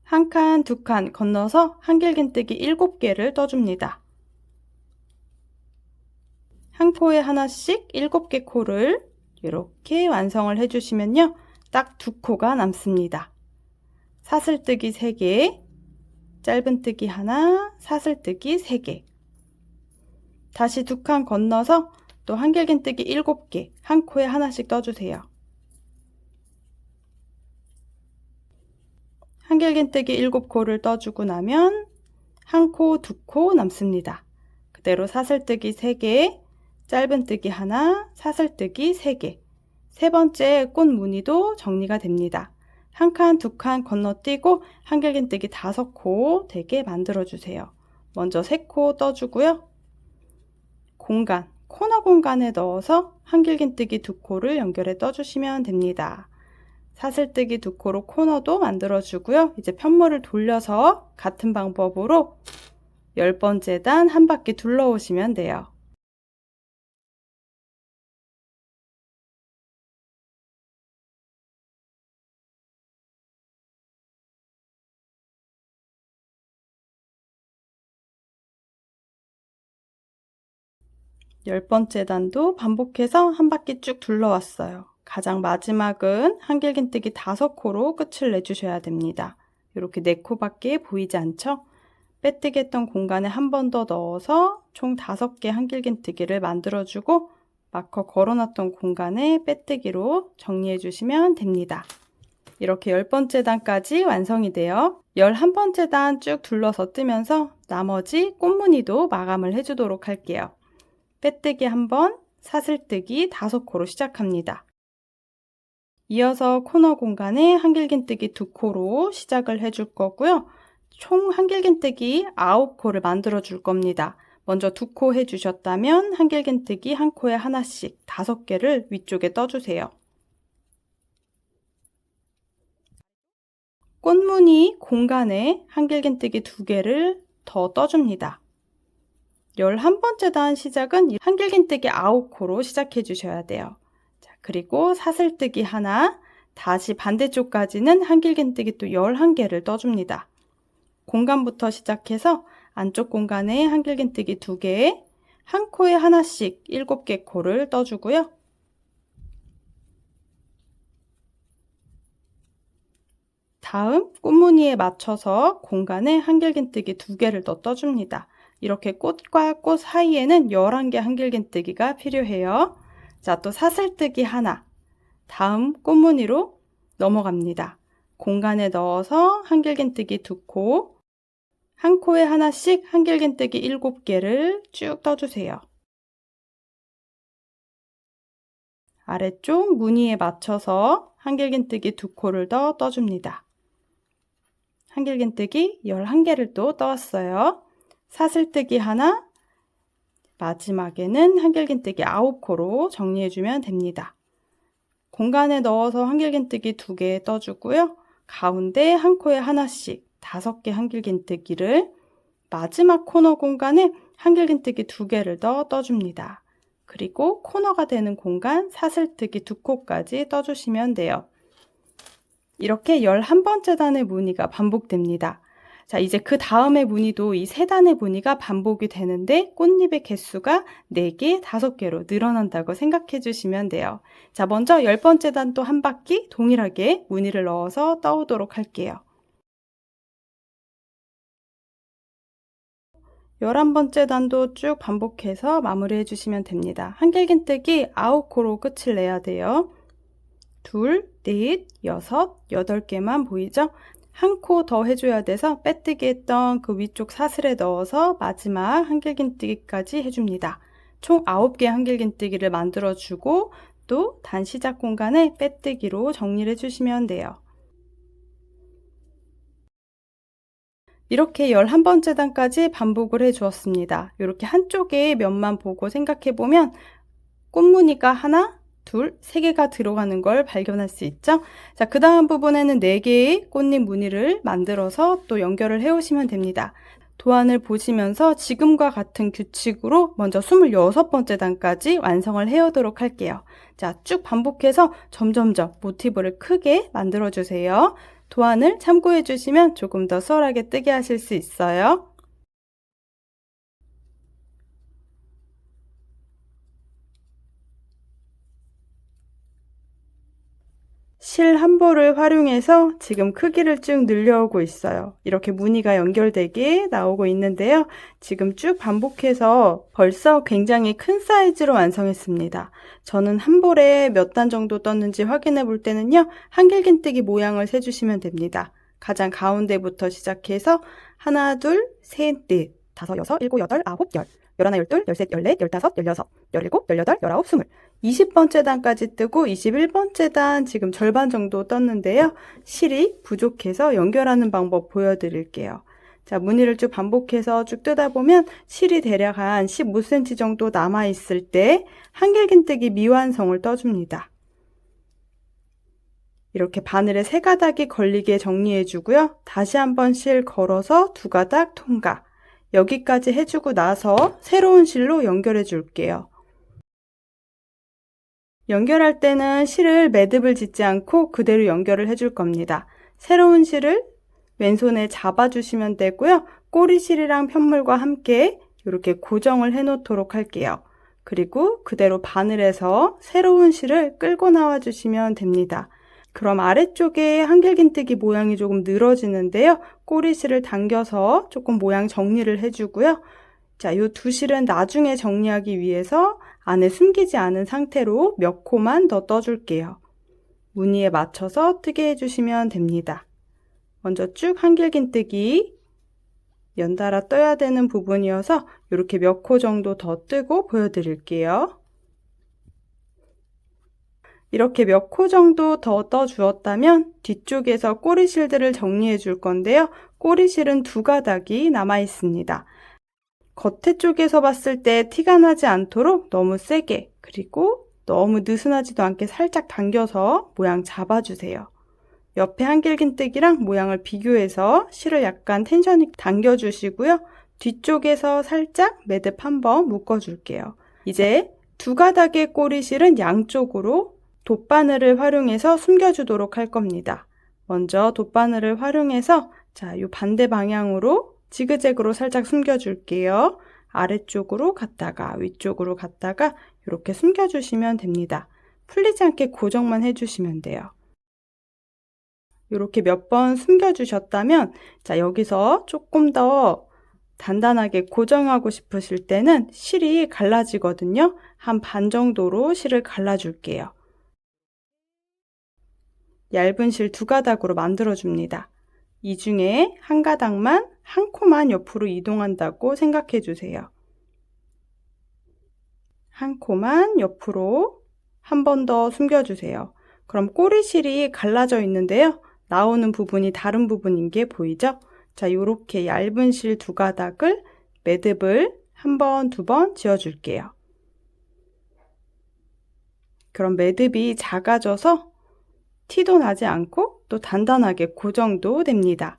한 칸, 2칸 건너서 한길긴뜨기 7개를 떠줍니다. 한 코에 하나씩 7개 코를 이렇게 완성을 해주시면요. 딱 2코가 남습니다. 사슬뜨기 3개, 짧은뜨기 하나, 사슬뜨기 3개. 다시 2칸 건너서 또 한길긴뜨기 7개, 한 코에 하나씩 떠주세요. 한길긴뜨기 7코를 떠주고 나면 한 코, 2코 남습니다. 그대로 사슬뜨기 3개, 짧은뜨기 하나, 사슬뜨기 3개. 세 번째 꽃 무늬도 정리가 됩니다. 한 칸, 2칸 건너뛰고 한길긴뜨기 5코 되게 만들어주세요. 먼저 3코 떠주고요. 공간, 코너 공간에 넣어서 한길긴뜨기 2코를 연결해 떠주시면 됩니다. 사슬뜨기 2코로 코너도 만들어주고요. 이제 편물을 돌려서 같은 방법으로 10번째 단 한 바퀴 둘러오시면 돼요. 열 번째 단도 반복해서 한 바퀴 쭉 둘러왔어요. 가장 마지막은 한길긴뜨기 5코로 끝을 내주셔야 됩니다. 이렇게 4코밖에 보이지 않죠? 빼뜨기 했던 공간에 한 번 더 넣어서 총 5개 한길긴뜨기를 만들어주고 마커 걸어놨던 공간에 빼뜨기로 정리해 주시면 됩니다. 이렇게 10번째 단까지 완성이 돼요. 11번째 단 쭉 둘러서 뜨면서 나머지 꽃무늬도 마감을 해주도록 할게요. 빼뜨기 1번, 사슬뜨기 5코로 시작합니다. 이어서 코너 공간에 한길긴뜨기 2코로 시작을 해줄 거고요. 총 한길긴뜨기 9코를 만들어 줄 겁니다. 먼저 2코 해주셨다면 한길긴뜨기 한 코에 하나씩 5개를 위쪽에 떠주세요. 꽃무늬 공간에 한길긴뜨기 2개를 더 떠줍니다. 11번째 단 시작은 한길긴뜨기 9코로 시작해 주셔야 돼요. 자, 그리고 사슬뜨기 하나, 다시 반대쪽까지는 한길긴뜨기 또 11개를 떠줍니다. 공간부터 시작해서 안쪽 공간에 한길긴뜨기 2개, 한 코에 하나씩 7개 코를 떠주고요. 다음 꽃무늬에 맞춰서 공간에 한길긴뜨기 2개를 더 떠줍니다. 이렇게 꽃과 꽃 사이에는 11개 한길긴뜨기가 필요해요. 자, 또 사슬뜨기 하나. 다음 꽃무늬로 넘어갑니다. 공간에 넣어서 한길긴뜨기 2코, 한 코에 하나씩 한길긴뜨기 7개를 쭉 떠주세요. 아래쪽 무늬에 맞춰서 한길긴뜨기 2코를 더 떠줍니다. 한길긴뜨기 11개를 또 떠왔어요. 사슬뜨기 하나, 마지막에는 한길긴뜨기 9코로 정리해주면 됩니다. 공간에 넣어서 한길긴뜨기 2개 떠주고요. 가운데 한 코에 하나씩 5개 한길긴뜨기를, 마지막 코너 공간에 한길긴뜨기 2개를 더 떠줍니다. 그리고 코너가 되는 공간 사슬뜨기 2코까지 떠주시면 돼요. 이렇게 11번째 단의 무늬가 반복됩니다. 자, 이제 그 다음의 무늬도 이 3단의 무늬가 반복이 되는데 꽃잎의 개수가 4개, 5개로 늘어난다고 생각해 주시면 돼요. 자, 먼저 10번째 단도 한 바퀴 동일하게 무늬를 넣어서 떠오도록 할게요. 11번째 단도 쭉 반복해서 마무리해 주시면 됩니다. 한길긴뜨기 9코로 끝을 내야 돼요. 둘, 넷, 여섯, 8개만 보이죠? 한 코 더 해줘야 돼서 빼뜨기 했던 그 위쪽 사슬에 넣어서 마지막 한길긴뜨기까지 해줍니다. 총 9개 한길긴뜨기를 만들어주고 또 단 시작 공간에 빼뜨기로 정리를 해주시면 돼요. 이렇게 11번째 단까지 반복을 해 주었습니다. 이렇게 한쪽의 면만 보고 생각해 보면 꽃무늬가 하나, 둘, 세 개가 들어가는 걸 발견할 수 있죠? 자, 그 다음 부분에는 4개의 꽃잎 무늬를 만들어서 또 연결을 해 오시면 됩니다. 도안을 보시면서 지금과 같은 규칙으로 먼저 26번째 단까지 완성을 해 오도록 할게요. 자, 쭉 반복해서 점점점 모티브를 크게 만들어 주세요. 도안을 참고해 주시면 조금 더 수월하게 뜨게 하실 수 있어요. 실 한 볼을 활용해서 지금 크기를 쭉 늘려오고 있어요. 이렇게 무늬가 연결되게 나오고 있는데요. 지금 쭉 반복해서 벌써 굉장히 큰 사이즈로 완성했습니다. 저는 한 볼에 몇 단 정도 떴는지 확인해 볼 때는요. 한길긴뜨기 모양을 세주시면 됩니다. 가장 가운데부터 시작해서 하나, 둘, 셋, 넷, 다섯, 여섯, 일곱, 여덟, 아홉, 열, 열하나, 열둘, 열셋, 열넷, 열다섯, 열여섯, 열일곱, 열여덟, 열아홉, 스물 20번째 단까지 뜨고 21번째 단 지금 절반 정도 떴는데요. 실이 부족해서 연결하는 방법 보여드릴게요. 자, 무늬를 쭉 반복해서 쭉 뜨다 보면 실이 대략 한 15cm 정도 남아있을 때 한길긴뜨기 미완성을 떠줍니다. 이렇게 바늘에 3가닥이 걸리게 정리해주고요. 다시 한번 실 걸어서 2가닥 통과. 여기까지 해주고 나서 새로운 실로 연결해 줄게요. 연결할 때는 실을 매듭을 짓지 않고 그대로 연결을 해줄 겁니다. 새로운 실을 왼손에 잡아주시면 되고요. 꼬리실이랑 편물과 함께 이렇게 고정을 해 놓도록 할게요. 그리고 그대로 바늘에서 새로운 실을 끌고 나와 주시면 됩니다. 그럼 아래쪽에 한길긴뜨기 모양이 조금 늘어지는데요. 꼬리실을 당겨서 조금 모양 정리를 해주고요. 자, 이 두 실은 나중에 정리하기 위해서 안에 숨기지 않은 상태로 몇 코만 더 떠줄게요. 무늬에 맞춰서 뜨게 해주시면 됩니다. 먼저 쭉 한길긴뜨기 연달아 떠야 되는 부분이어서 이렇게 몇 코 정도 더 뜨고 보여드릴게요. 이렇게 몇 코 정도 더 떠주었다면 뒤쪽에서 꼬리실들을 정리해 줄 건데요. 꼬리실은 2가닥이 남아 있습니다. 겉에 쪽에서 봤을 때 티가 나지 않도록 너무 세게 그리고 너무 느슨하지도 않게 살짝 당겨서 모양 잡아주세요. 옆에 한길긴뜨기랑 모양을 비교해서 실을 약간 텐션 있게 당겨주시고요. 뒤쪽에서 살짝 매듭 한번 묶어줄게요. 이제 2가닥의 꼬리실은 양쪽으로 돗바늘을 활용해서 숨겨주도록 할 겁니다. 먼저 돗바늘을 활용해서 자, 이 반대 방향으로 지그재그로 살짝 숨겨줄게요. 아래쪽으로 갔다가 위쪽으로 갔다가 이렇게 숨겨주시면 됩니다. 풀리지 않게 고정만 해주시면 돼요. 이렇게 몇 번 숨겨주셨다면 자, 여기서 조금 더 단단하게 고정하고 싶으실 때는 실이 갈라지거든요. 한 반 정도로 실을 갈라줄게요. 얇은 실 2가닥으로 만들어줍니다. 이 중에 한 가닥만 한 코만 옆으로 이동한다고 생각해 주세요. 한 코만 옆으로 한 번 더 숨겨주세요. 그럼 꼬리실이 갈라져 있는데요. 나오는 부분이 다른 부분인 게 보이죠? 자, 이렇게 얇은 실 2가닥을 매듭을 한 번, 2번 지어줄게요. 그럼 매듭이 작아져서 티도 나지 않고 또 단단하게 고정도 됩니다.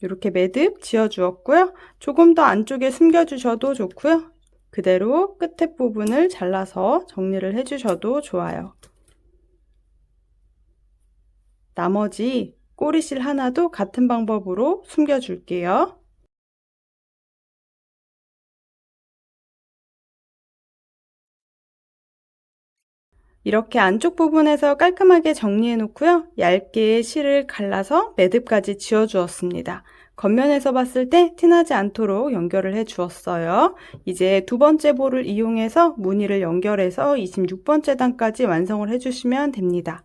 이렇게 매듭 지어주었고요. 조금 더 안쪽에 숨겨주셔도 좋고요. 그대로 끝에 부분을 잘라서 정리를 해주셔도 좋아요. 나머지 꼬리실 하나도 같은 방법으로 숨겨줄게요. 이렇게 안쪽 부분에서 깔끔하게 정리해 놓고요. 얇게 실을 갈라서 매듭까지 지어 주었습니다. 겉면에서 봤을 때 티나지 않도록 연결을 해 주었어요. 이제 2번째 볼을 이용해서 무늬를 연결해서 26번째 단까지 완성을 해 주시면 됩니다.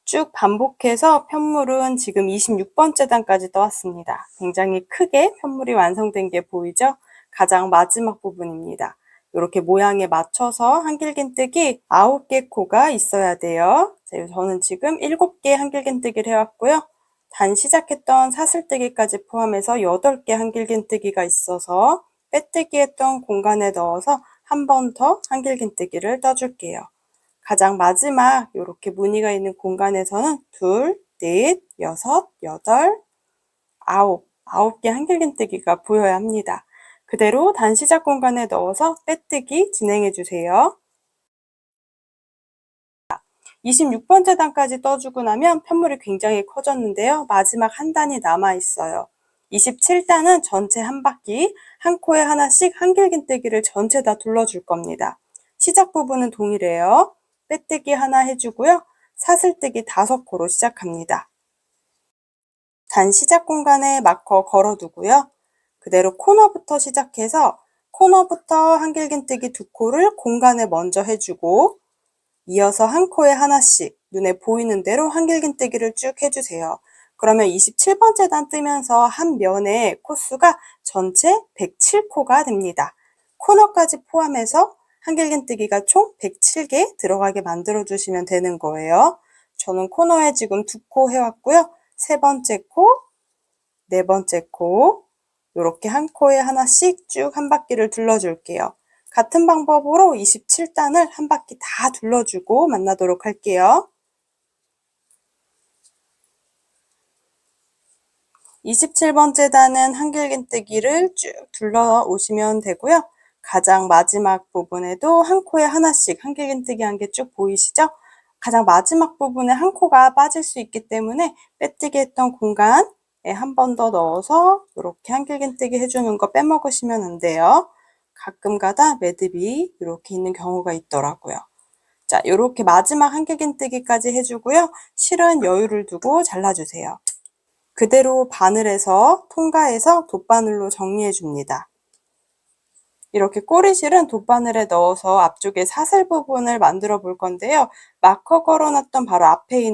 쭉 반복해서 편물은 지금 26번째 단까지 떠왔습니다. 굉장히 크게 편물이 완성된 게 보이죠? 가장 마지막 부분입니다. 이렇게 모양에 맞춰서 한길긴뜨기 9개 코가 있어야 돼요. 저는 지금 7개 한길긴뜨기를 해왔고요. 단 시작했던 사슬뜨기까지 포함해서 8개 한길긴뜨기가 있어서 빼뜨기 했던 공간에 넣어서 한 번 더 한길긴뜨기를 떠줄게요. 가장 마지막 이렇게 무늬가 있는 공간에서는 2, 넷, 6, 8, 9개 한길긴뜨기가 보여야 합니다. 그대로 단 시작 공간에 넣어서 빼뜨기 진행해 주세요. 26번째 단까지 떠주고 나면 편물이 굉장히 커졌는데요. 마지막 한 단이 남아 있어요. 27단은 전체 한 바퀴, 한 코에 하나씩 한길긴뜨기를 전체 다 둘러줄 겁니다. 시작 부분은 동일해요. 빼뜨기 하나 해주고요. 사슬뜨기 5코로 시작합니다. 단 시작 공간에 마커 걸어두고요. 그대로 코너부터 시작해서 코너부터 한길긴뜨기 2코를 공간에 먼저 해주고 이어서 한 코에 하나씩 눈에 보이는 대로 한길긴뜨기를 쭉 해주세요. 그러면 27번째 단 뜨면서 한 면의 코수가 전체 107코가 됩니다. 코너까지 포함해서 한길긴뜨기가 총 107개 들어가게 만들어 주시면 되는 거예요. 저는 코너에 지금 2코 해왔고요. 3번째 코, 4번째 코, 이렇게 한 코에 하나씩 쭉 한 바퀴를 둘러줄게요. 같은 방법으로 27단을 한 바퀴 다 둘러주고 만나도록 할게요. 27번째 단은 한길긴뜨기를 쭉 둘러 오시면 되고요. 가장 마지막 부분에도 한 코에 하나씩 한길긴뜨기 한 개 쭉 보이시죠? 가장 마지막 부분에 한 코가 빠질 수 있기 때문에 빼뜨기 했던 공간에 한 번 더 넣어서 이렇게 한길긴뜨기 해주는 거 빼먹으시면 안 돼요. 가끔가다 매듭이 이렇게 있는 경우가 있더라고요. 자, 이렇게 마지막 한길긴뜨기까지 해주고요. 실은 여유를 두고 잘라주세요. 그대로 바늘에서 통과해서 돗바늘로 정리해 줍니다. 이렇게 꼬리실은 돗바늘에 넣어서 앞쪽에 사슬 부분을 만들어 볼 건데요. 마커 걸어놨던 바로 앞에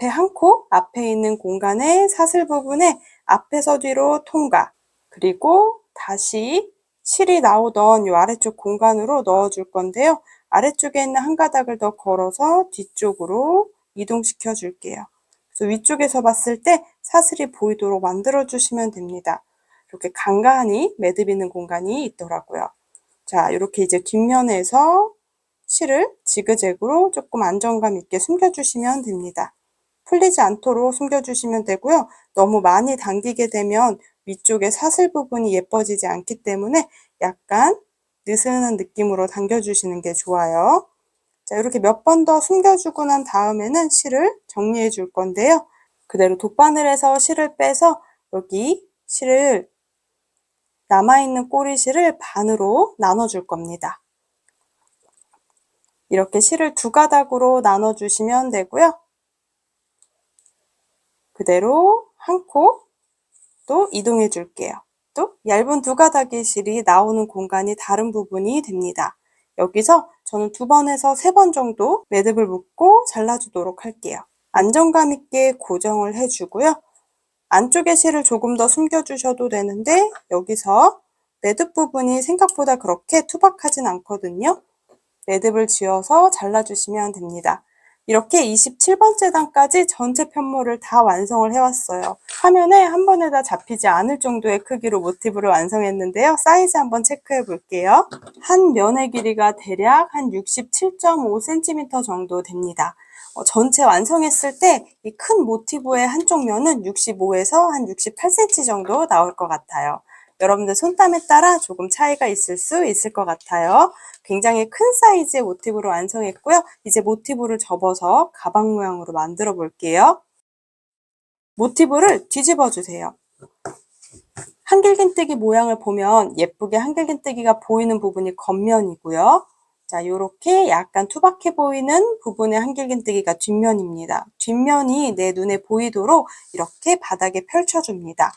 한 코 앞에 있는 공간의 사슬 부분에 앞에서 뒤로 통과, 그리고 다시 실이 나오던 이 아래쪽 공간으로 넣어 줄 건데요. 아래쪽에 있는 한 가닥을 더 걸어서 뒤쪽으로 이동시켜 줄게요. 그래서 위쪽에서 봤을 때 사슬이 보이도록 만들어 주시면 됩니다. 이렇게 간간히 매듭 있는 공간이 있더라고요. 자, 이렇게 이제 뒷면에서 실을 지그재그로 조금 안정감 있게 숨겨주시면 됩니다. 풀리지 않도록 숨겨주시면 되고요. 너무 많이 당기게 되면 위쪽에 사슬 부분이 예뻐지지 않기 때문에 약간 느슨한 느낌으로 당겨주시는 게 좋아요. 자, 이렇게 몇 번 더 숨겨주고 난 다음에는 실을 정리해 줄 건데요. 그대로 돗바늘에서 실을 빼서 여기 실을 남아있는 꼬리실을 반으로 나눠줄 겁니다. 이렇게 실을 2가닥으로 나눠주시면 되고요. 그대로 한 코 또 이동해 줄게요. 또 얇은 2가닥의 실이 나오는 공간이 다른 부분이 됩니다. 여기서 저는 2번에서 3번 정도 매듭을 묶고 잘라주도록 할게요. 안정감 있게 고정을 해주고요. 안쪽에 실을 조금 더 숨겨주셔도 되는데 여기서 매듭 부분이 생각보다 그렇게 투박하진 않거든요. 매듭을 지어서 잘라주시면 됩니다. 이렇게 27번째 단까지 전체 편물을 다 완성을 해왔어요. 화면에 한 번에 다 잡히지 않을 정도의 크기로 모티브를 완성했는데요. 사이즈 한번 체크해 볼게요. 한 면의 길이가 대략 한 67.5cm 정도 됩니다. 전체 완성했을 때 이 큰 모티브의 한쪽 면은 65에서 한 68cm 정도 나올 것 같아요. 여러분들 손땀에 따라 조금 차이가 있을 수 있을 것 같아요. 굉장히 큰 사이즈의 모티브로 완성했고요. 이제 모티브를 접어서 가방 모양으로 만들어 볼게요. 모티브를 뒤집어 주세요. 한길긴뜨기 모양을 보면 예쁘게 한길긴뜨기가 보이는 부분이 겉면이고요. 자, 요렇게 약간 투박해 보이는 부분의 한길긴뜨기가 뒷면입니다. 뒷면이 내 눈에 보이도록 이렇게 바닥에 펼쳐줍니다.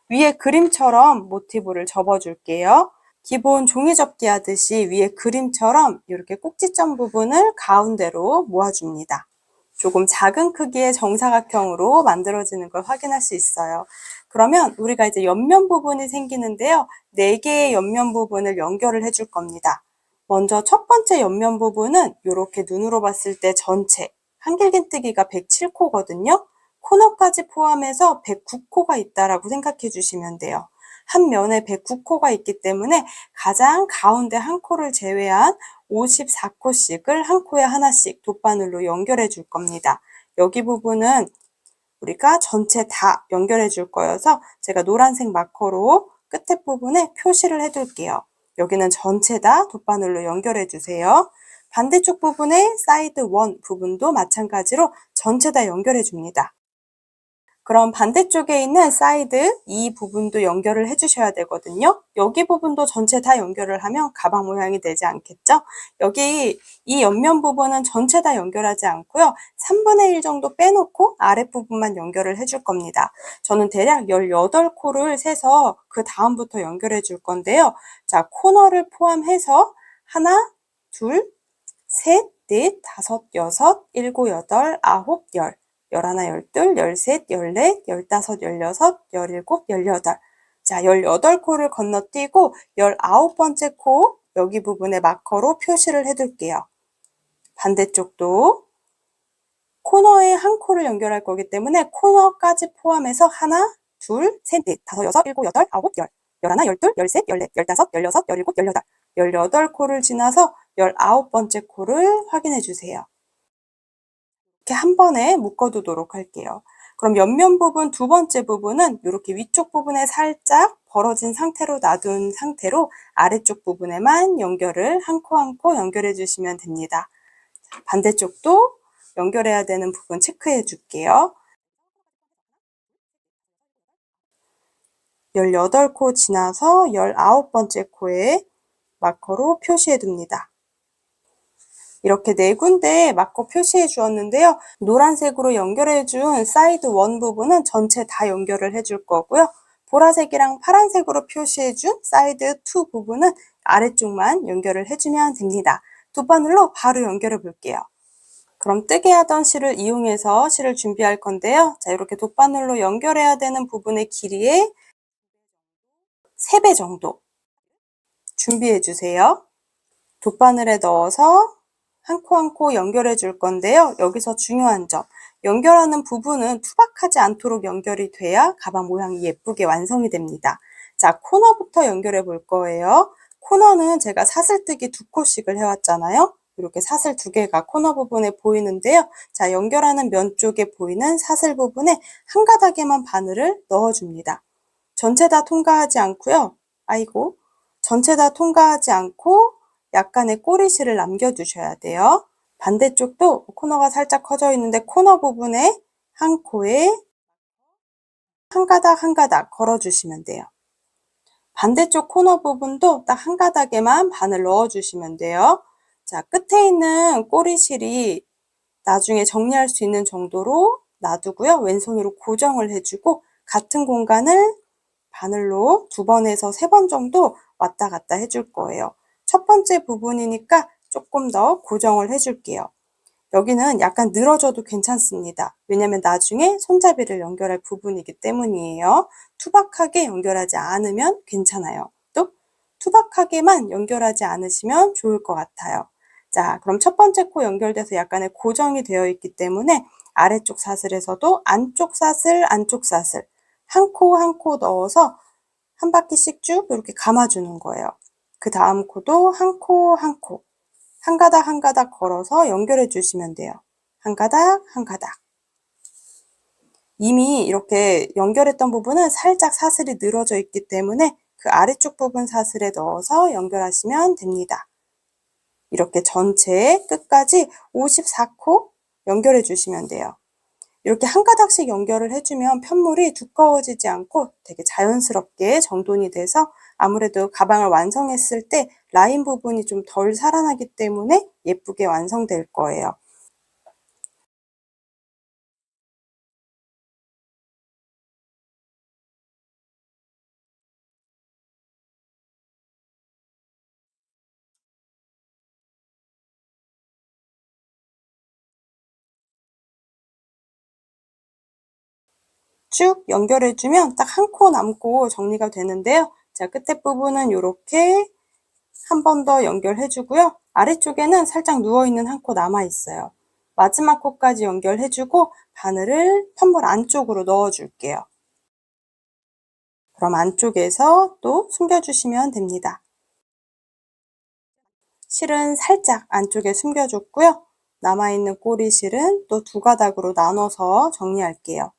위에 그림처럼 모티브를 접어줄게요. 기본 종이 접기 하듯이 위에 그림처럼 이렇게 꼭지점 부분을 가운데로 모아줍니다. 조금 작은 크기의 정사각형으로 만들어지는 걸 확인할 수 있어요. 그러면 우리가 이제 옆면 부분이 생기는데요. 4개의 옆면 부분을 연결을 해줄 겁니다. 먼저 첫 번째 옆면 부분은 이렇게 눈으로 봤을 때 전체 한길긴뜨기가 107코거든요. 코너까지 포함해서 109코가 있다라고 생각해 주시면 돼요. 한 면에 109코가 있기 때문에 가장 가운데 한 코를 제외한 54코씩을 한 코에 하나씩 돗바늘로 연결해 줄 겁니다. 여기 부분은 우리가 전체 다 연결해 줄 거여서 제가 노란색 마커로 끝에 부분에 표시를 해 둘게요. 여기는 전체 다 돗바늘로 연결해 주세요. 반대쪽 부분에 사이드 1 부분도 마찬가지로 전체 다 연결해 줍니다. 그럼 반대쪽에 있는 사이드 2 부분도 연결을 해주셔야 되거든요. 여기 부분도 전체 다 연결을 하면 가방 모양이 되지 않겠죠? 여기 이 옆면 부분은 전체 다 연결하지 않고요. 3분의 1 정도 빼놓고 아랫부분만 연결을 해줄 겁니다. 저는 대략 18코를 세서 그 다음부터 연결해 줄 건데요. 자, 코너를 포함해서 하나, 둘, 셋, 넷, 다섯, 여섯, 일곱, 여덟, 아홉, 열, 열하나, 열둘, 열셋, 열넷, 열다섯, 열여섯, 열일곱, 열여덟. 자, 18코를 건너뛰고 19번째 코 여기 부분에 마커로 표시를 해둘게요. 반대쪽도 코너에 한 코를 연결할 거기 때문에 코너까지 포함해서 하나, 둘, 셋, 넷, 다섯, 여섯, 일곱, 여덟, 아홉, 열, 열하나, 열둘, 열셋, 열넷, 열다섯, 열여섯, 열일곱, 열여덟, 18코를 지나서 19번째 코를 확인해 주세요. 이렇게 한 번에 묶어두도록 할게요. 그럼 옆면 부분 두 번째 부분은 이렇게 위쪽 부분에 살짝 벌어진 상태로 놔둔 상태로 아래쪽 부분에만 연결을 한 코 한 코 연결해 주시면 됩니다. 반대쪽도 연결해야 되는 부분 체크해 줄게요. 18코 지나서 19번째 코에 마커로 표시해 둡니다. 이렇게 4군데 마커 표시해 주었는데요. 노란색으로 연결해 준 사이드 1 부분은 전체 다 연결을 해줄 거고요. 보라색이랑 파란색으로 표시해 준 사이드 2 부분은 아래쪽만 연결을 해주면 됩니다. 돗바늘로 바로 연결해 볼게요. 그럼 뜨게 하던 실을 이용해서 실을 준비할 건데요. 자, 이렇게 돗바늘로 연결해야 되는 부분의 길이의 3배 정도 준비해 주세요. 돗바늘에 넣어서 한 코 한 코 연결해 줄 건데요. 여기서 중요한 점, 연결하는 부분은 투박하지 않도록 연결이 돼야 가방 모양이 예쁘게 완성이 됩니다. 자, 코너부터 연결해 볼 거예요. 코너는 제가 사슬뜨기 2코씩을 해왔잖아요. 이렇게 사슬 2개가 코너 부분에 보이는데요. 자, 연결하는 면 쪽에 보이는 사슬 부분에 한 가닥에만 바늘을 넣어줍니다. 전체 다 통과하지 않고요. 아이고, 전체 다 통과하지 않고 약간의 꼬리실을 남겨두셔야 돼요. 반대쪽도 코너가 살짝 커져 있는데 코너 부분에 한 코에 한 가닥 한 가닥 걸어주시면 돼요. 반대쪽 코너 부분도 딱 한 가닥에만 바늘 넣어주시면 돼요. 자, 끝에 있는 꼬리실이 나중에 정리할 수 있는 정도로 놔두고요. 왼손으로 고정을 해주고 같은 공간을 바늘로 2번에서 3번 정도 왔다 갔다 해줄 거예요. 첫 번째 부분이니까 조금 더 고정을 해줄게요. 여기는 약간 늘어져도 괜찮습니다. 왜냐면 나중에 손잡이를 연결할 부분이기 때문이에요. 투박하게 연결하지 않으면 괜찮아요. 또 투박하게만 연결하지 않으시면 좋을 것 같아요. 자, 그럼 첫 번째 코 연결돼서 약간의 고정이 되어 있기 때문에 아래쪽 사슬에서도 안쪽 사슬, 안쪽 사슬 한 코 한 코 넣어서 한 바퀴씩 쭉 이렇게 감아주는 거예요. 그 다음 코도 한 코 한 코, 한 가닥 한 가닥 걸어서 연결해 주시면 돼요. 한 가닥 한 가닥. 이미 이렇게 연결했던 부분은 살짝 사슬이 늘어져 있기 때문에 그 아래쪽 부분 사슬에 넣어서 연결하시면 됩니다. 이렇게 전체 끝까지 54코 연결해 주시면 돼요. 이렇게 한 가닥씩 연결을 해주면 편물이 두꺼워지지 않고 되게 자연스럽게 정돈이 돼서 아무래도 가방을 완성했을 때 라인 부분이 좀 덜 살아나기 때문에 예쁘게 완성될 거예요. 쭉 연결해주면 딱 한 코 남고 정리가 되는데요. 자, 끝에 부분은 이렇게 한 번 더 연결해주고요. 아래쪽에는 살짝 누워있는 한 코 남아있어요. 마지막 코까지 연결해주고 바늘을 편물 안쪽으로 넣어줄게요. 그럼 안쪽에서 또 숨겨주시면 됩니다. 실은 살짝 안쪽에 숨겨줬고요. 남아있는 꼬리실은 또 두 가닥으로 나눠서 정리할게요.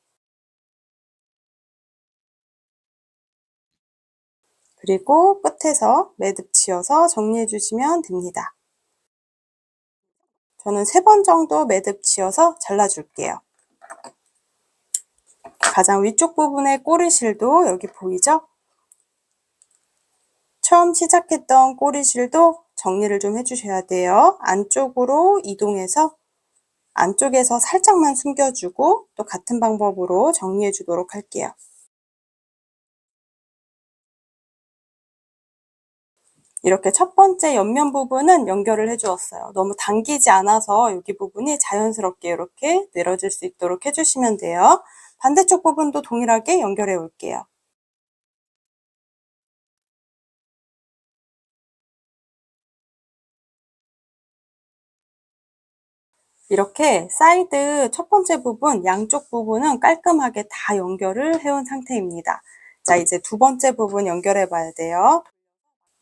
그리고 끝에서 매듭 지어서 정리해 주시면 됩니다. 저는 3번 정도 매듭 지어서 잘라줄게요. 가장 위쪽 부분의 꼬리실도 여기 보이죠? 처음 시작했던 꼬리실도 정리를 좀 해주셔야 돼요. 안쪽으로 이동해서 안쪽에서 살짝만 숨겨주고 또 같은 방법으로 정리해 주도록 할게요. 이렇게 첫 번째 옆면 부분은 연결을 해 주었어요. 너무 당기지 않아서 여기 부분이 자연스럽게 이렇게 내려질 수 있도록 해주시면 돼요. 반대쪽 부분도 동일하게 연결해 올게요. 이렇게 사이드 첫 번째 부분, 양쪽 부분은 깔끔하게 다 연결을 해온 상태입니다. 자, 이제 두 번째 부분 연결해 봐야 돼요.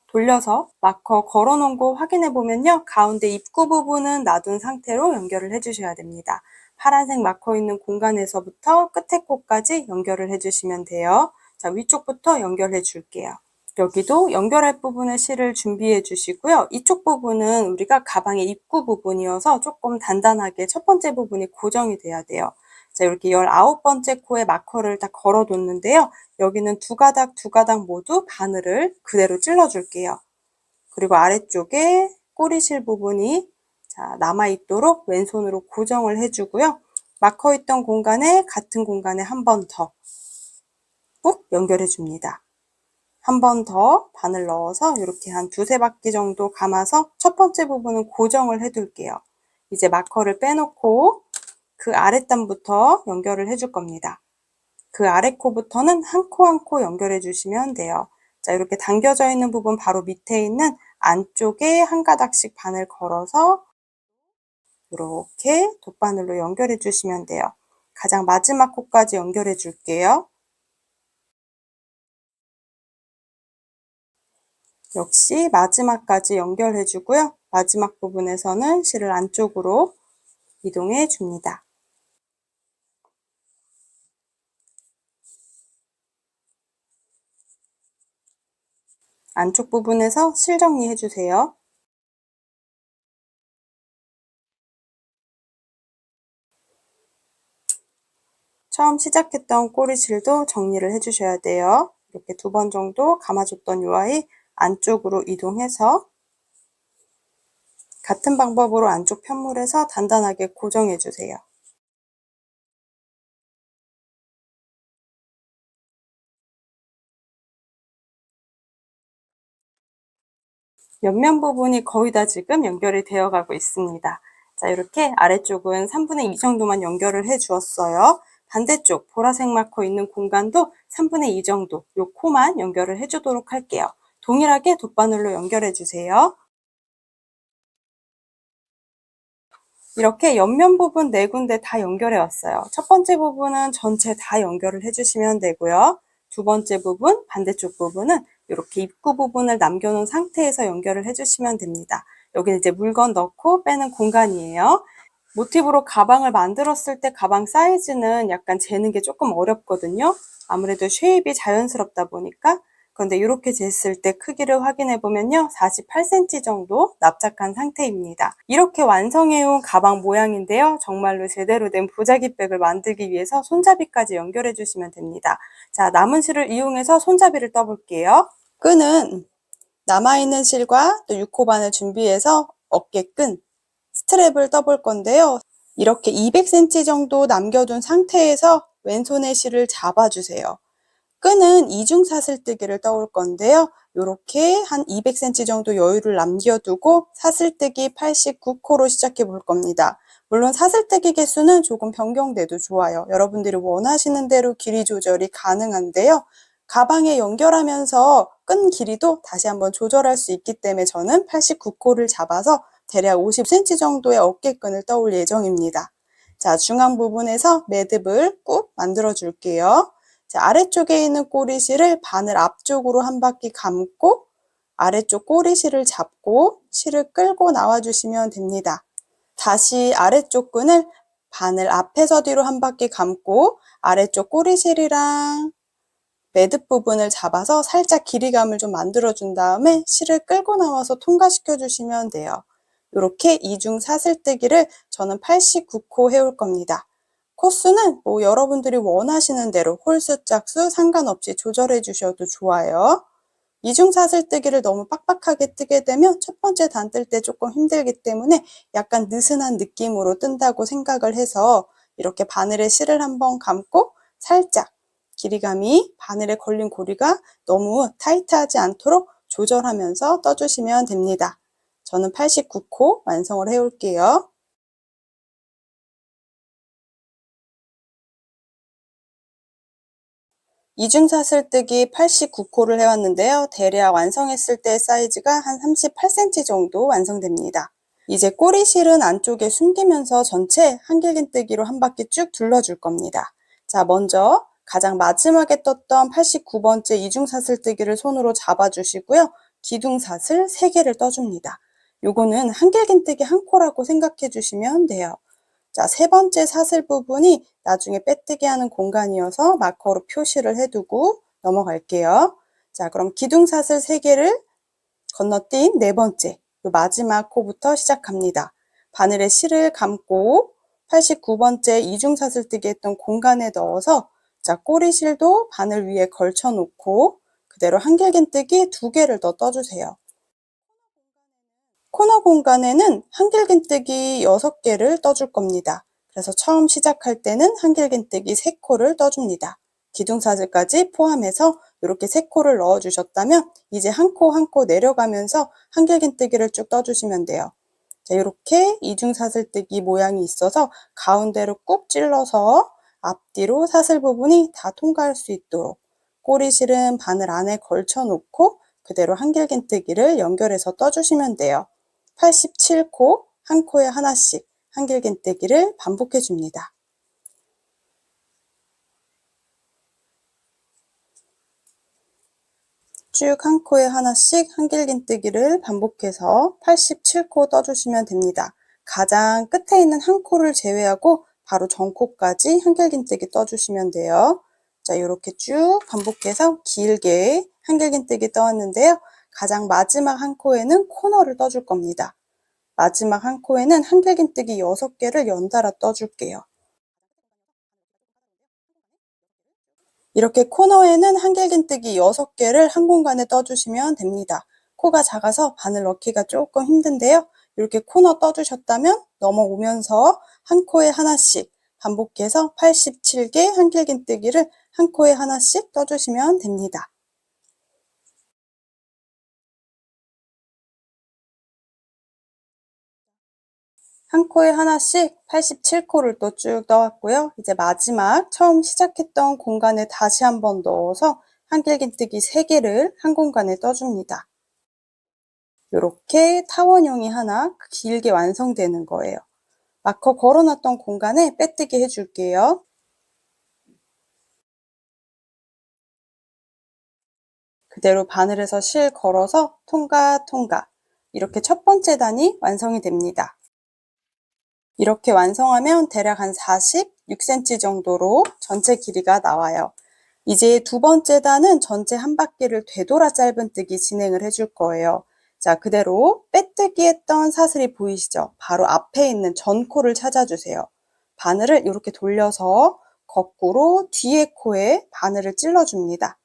돌려서 마커 걸어 놓은 거 확인해 보면요. 가운데 입구 부분은 놔둔 상태로 연결을 해 주셔야 됩니다. 파란색 마커 있는 공간에서부터 끝에 코까지 연결을 해 주시면 돼요. 자, 위쪽부터 연결해 줄게요. 여기도 연결할 부분의 실을 준비해 주시고요. 이쪽 부분은 우리가 가방의 입구 부분이어서 조금 단단하게 첫 번째 부분이 고정이 돼야 돼요. 자, 이렇게 19번째 코에 마커를 딱 걸어 뒀는데요. 여기는 두 가닥 모두 바늘을 그대로 찔러 줄게요. 그리고 아래쪽에 꼬리실 부분이 남아 있도록 왼손으로 고정을 해주고요. 마커 있던 공간에 같은 공간에 한 번 더 꾹 연결해 줍니다. 한 번 더 바늘 넣어서 이렇게 한 두세 바퀴 정도 감아서 첫 번째 부분은 고정을 해 둘게요. 이제 마커를 빼놓고 그 아랫단부터 연결을 해줄 겁니다. 그 아래 코부터는 한 코 한 코 연결해 주시면 돼요. 자, 이렇게 당겨져 있는 부분 바로 밑에 있는 안쪽에 한 가닥씩 바늘 걸어서 이렇게 돗바늘로 연결해 주시면 돼요. 가장 마지막 코까지 연결해 줄게요. 역시 마지막까지 연결해 주고요. 마지막 부분에서는 실을 안쪽으로 이동해 줍니다. 안쪽 부분에서 실 정리해 주세요. 처음 시작했던 꼬리실도 정리를 해주셔야 돼요. 이렇게 2번 정도 감아줬던 이 아이 안쪽으로 이동해서 같은 방법으로 안쪽 편물에서 단단하게 고정해 주세요. 옆면 부분이 거의 다 지금 연결이 되어 가고 있습니다. 자, 이렇게 아래쪽은 3분의 2 정도만 연결을 해 주었어요. 반대쪽 보라색 마커 있는 공간도 3분의 2 정도 요 코만 연결을 해 주도록 할게요. 동일하게 돗바늘로 연결해 주세요. 이렇게 옆면 부분 4군데 다 연결해 왔어요. 첫 번째 부분은 전체 다 연결을 해주시면 되고요. 두 번째 부분, 반대쪽 부분은 이렇게 입구 부분을 남겨놓은 상태에서 연결을 해주시면 됩니다. 여기는 이제 물건 넣고 빼는 공간이에요. 모티브로 가방을 만들었을 때 가방 사이즈는 약간 재는 게 조금 어렵거든요. 아무래도 쉐입이 자연스럽다 보니까. 그런데 이렇게 쟀을 때 크기를 확인해 보면요. 48cm 정도 납작한 상태입니다. 이렇게 완성해온 가방 모양인데요. 정말로 제대로 된 보자기백을 만들기 위해서 손잡이까지 연결해 주시면 됩니다. 자, 남은 실을 이용해서 손잡이를 떠볼게요. 끈은 남아있는 실과 또 6호반을 준비해서 어깨끈, 스트랩을 떠볼 건데요. 이렇게 200cm 정도 남겨둔 상태에서 왼손의 실을 잡아주세요. 끈은 이중 사슬뜨기를 떠올 건데요. 이렇게 한 200cm 정도 여유를 남겨두고 사슬뜨기 89코로 시작해 볼 겁니다. 물론 사슬뜨기 개수는 조금 변경돼도 좋아요. 여러분들이 원하시는 대로 길이 조절이 가능한데요. 가방에 연결하면서 끈 길이도 다시 한번 조절할 수 있기 때문에 저는 89코를 잡아서 대략 50cm 정도의 어깨끈을 떠올 예정입니다. 자, 중앙 부분에서 매듭을 꾹 만들어 줄게요. 자, 아래쪽에 있는 꼬리실을 바늘 앞쪽으로 한 바퀴 감고 아래쪽 꼬리실을 잡고 실을 끌고 나와주시면 됩니다. 다시 아래쪽 끈을 바늘 앞에서 뒤로 한 바퀴 감고 아래쪽 꼬리실이랑 매듭 부분을 잡아서 살짝 길이감을 좀 만들어준 다음에 실을 끌고 나와서 통과시켜 주시면 돼요. 이렇게 이중 사슬뜨기를 저는 89코 해올 겁니다. 코스는 여러분들이 원하시는 대로 홀수 짝수 상관없이 조절해 주셔도 좋아요. 이중 사슬뜨기를 너무 빡빡하게 뜨게 되면 첫 번째 단 뜰 때 조금 힘들기 때문에 약간 느슨한 느낌으로 뜬다고 생각을 해서 이렇게 바늘에 실을 한번 감고 살짝 길이감이 바늘에 걸린 고리가 너무 타이트하지 않도록 조절하면서 떠주시면 됩니다. 저는 89코 완성을 해올게요. 이중사슬뜨기 89코를 해왔는데요. 대략 완성했을 때 사이즈가 한 38cm 정도 완성됩니다. 이제 꼬리실은 안쪽에 숨기면서 전체 한길긴뜨기로 한 바퀴 쭉 둘러줄 겁니다. 자, 먼저 가장 마지막에 떴던 89번째 이중사슬뜨기를 손으로 잡아주시고요. 기둥사슬 3개를 떠줍니다. 요거는 한길긴뜨기 한 코라고 생각해 주시면 돼요. 자, 세 번째 사슬 부분이 나중에 빼뜨기 하는 공간이어서 마커로 표시를 해두고 넘어갈게요. 자, 그럼 기둥사슬 3개를 건너뛴 네 번째, 마지막 코부터 시작합니다. 바늘에 실을 감고 89번째 이중사슬뜨기 했던 공간에 넣어서 자, 꼬리실도 바늘 위에 걸쳐 놓고 그대로 한길긴뜨기 2개를 더 떠주세요. 코너 공간에는 한길긴뜨기 6개를 떠줄 겁니다. 그래서 처음 시작할 때는 한길긴뜨기 3코를 떠줍니다. 기둥사슬까지 포함해서 이렇게 3코를 넣어주셨다면 이제 한 코 한 코 내려가면서 한길긴뜨기를 쭉 떠주시면 돼요. 자, 이렇게 이중사슬뜨기 모양이 있어서 가운데로 꾹 찔러서 앞뒤로 사슬 부분이 다 통과할 수 있도록 꼬리실은 바늘 안에 걸쳐 놓고 그대로 한길긴뜨기를 연결해서 떠주시면 돼요. 87코, 한 코에 하나씩 한길긴뜨기를 반복해 줍니다. 쭉 한 코에 하나씩 한길긴뜨기를 반복해서 87코 떠주시면 됩니다. 가장 끝에 있는 한 코를 제외하고 바로 전코까지 한길긴뜨기 떠주시면 돼요. 자, 이렇게 쭉 반복해서 길게 한길긴뜨기 떠왔는데요. 가장 마지막 한 코에는 코너를 떠줄 겁니다. 마지막 한 코에는 한길긴뜨기 6개를 연달아 떠줄게요. 이렇게 코너에는 한길긴뜨기 6개를 한 공간에 떠주시면 됩니다. 코가 작아서 바늘 넣기가 조금 힘든데요. 이렇게 코너 떠주셨다면 넘어오면서 한 코에 하나씩 반복해서 87개 한길긴뜨기를 한 코에 하나씩 떠주시면 됩니다. 한 코에 하나씩 87코를 또 쭉 떠왔고요. 이제 마지막 처음 시작했던 공간에 다시 한번 넣어서 한길긴뜨기 3개를 한 공간에 떠줍니다. 이렇게 타원형이 하나 길게 완성되는 거예요. 마커 걸어놨던 공간에 빼뜨기 해줄게요. 그대로 바늘에서 실 걸어서 통과 통과. 이렇게 첫 번째 단이 완성이 됩니다. 이렇게 완성하면 대략 한 46cm 정도로 전체 길이가 나와요. 이제 두 번째 단은 전체 한 바퀴를 되돌아 짧은뜨기 진행을 해줄 거예요. 자, 그대로 빼뜨기 했던 사슬이 보이시죠? 바로 앞에 있는 전코를 찾아주세요. 바늘을 이렇게 돌려서 거꾸로 뒤에 코에 바늘을 찔러줍니다.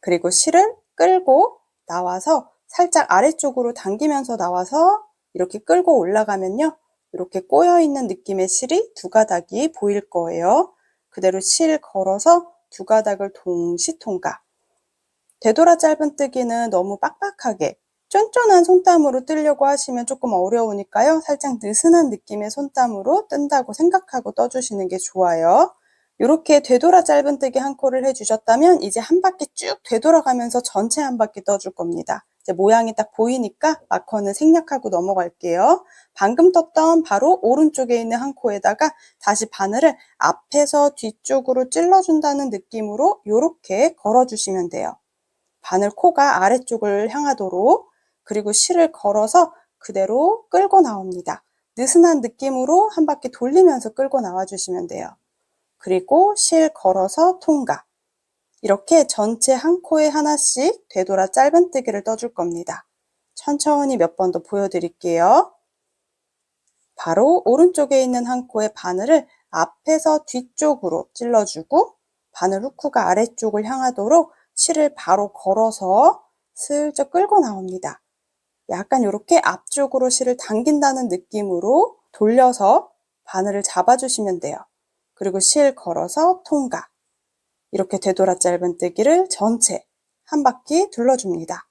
그리고 실을 끌고 나와서 살짝 아래쪽으로 당기면서 나와서 이렇게 끌고 올라가면요. 이렇게 꼬여있는 느낌의 실이 두 가닥이 보일 거예요. 그대로 실 걸어서 두 가닥을 동시 통과. 되돌아 짧은뜨기는 너무 빡빡하게 쫀쫀한 손땀으로 뜨려고 하시면 조금 어려우니까요. 살짝 느슨한 느낌의 손땀으로 뜬다고 생각하고 떠주시는 게 좋아요. 이렇게 되돌아 짧은뜨기 한 코를 해주셨다면 이제 한 바퀴 쭉 되돌아가면서 전체 한 바퀴 떠줄 겁니다. 이제 모양이 딱 보이니까 마커는 생략하고 넘어갈게요. 방금 떴던 바로 오른쪽에 있는 한 코에다가 다시 바늘을 앞에서 뒤쪽으로 찔러준다는 느낌으로 이렇게 걸어주시면 돼요. 바늘 코가 아래쪽을 향하도록, 그리고 실을 걸어서 그대로 끌고 나옵니다. 느슨한 느낌으로 한 바퀴 돌리면서 끌고 나와 주시면 돼요. 그리고 실 걸어서 통과. 이렇게 전체 한 코에 하나씩 되돌아 짧은뜨기를 떠줄 겁니다. 천천히 몇 번 더 보여드릴게요. 바로 오른쪽에 있는 한 코의 바늘을 앞에서 뒤쪽으로 찔러주고 바늘 후크가 아래쪽을 향하도록 실을 바로 걸어서 슬쩍 끌고 나옵니다. 약간 이렇게 앞쪽으로 실을 당긴다는 느낌으로 돌려서 바늘을 잡아주시면 돼요. 그리고 실 걸어서 통과. 이렇게 되돌아 짧은뜨기를 전체 한 바퀴 둘러줍니다.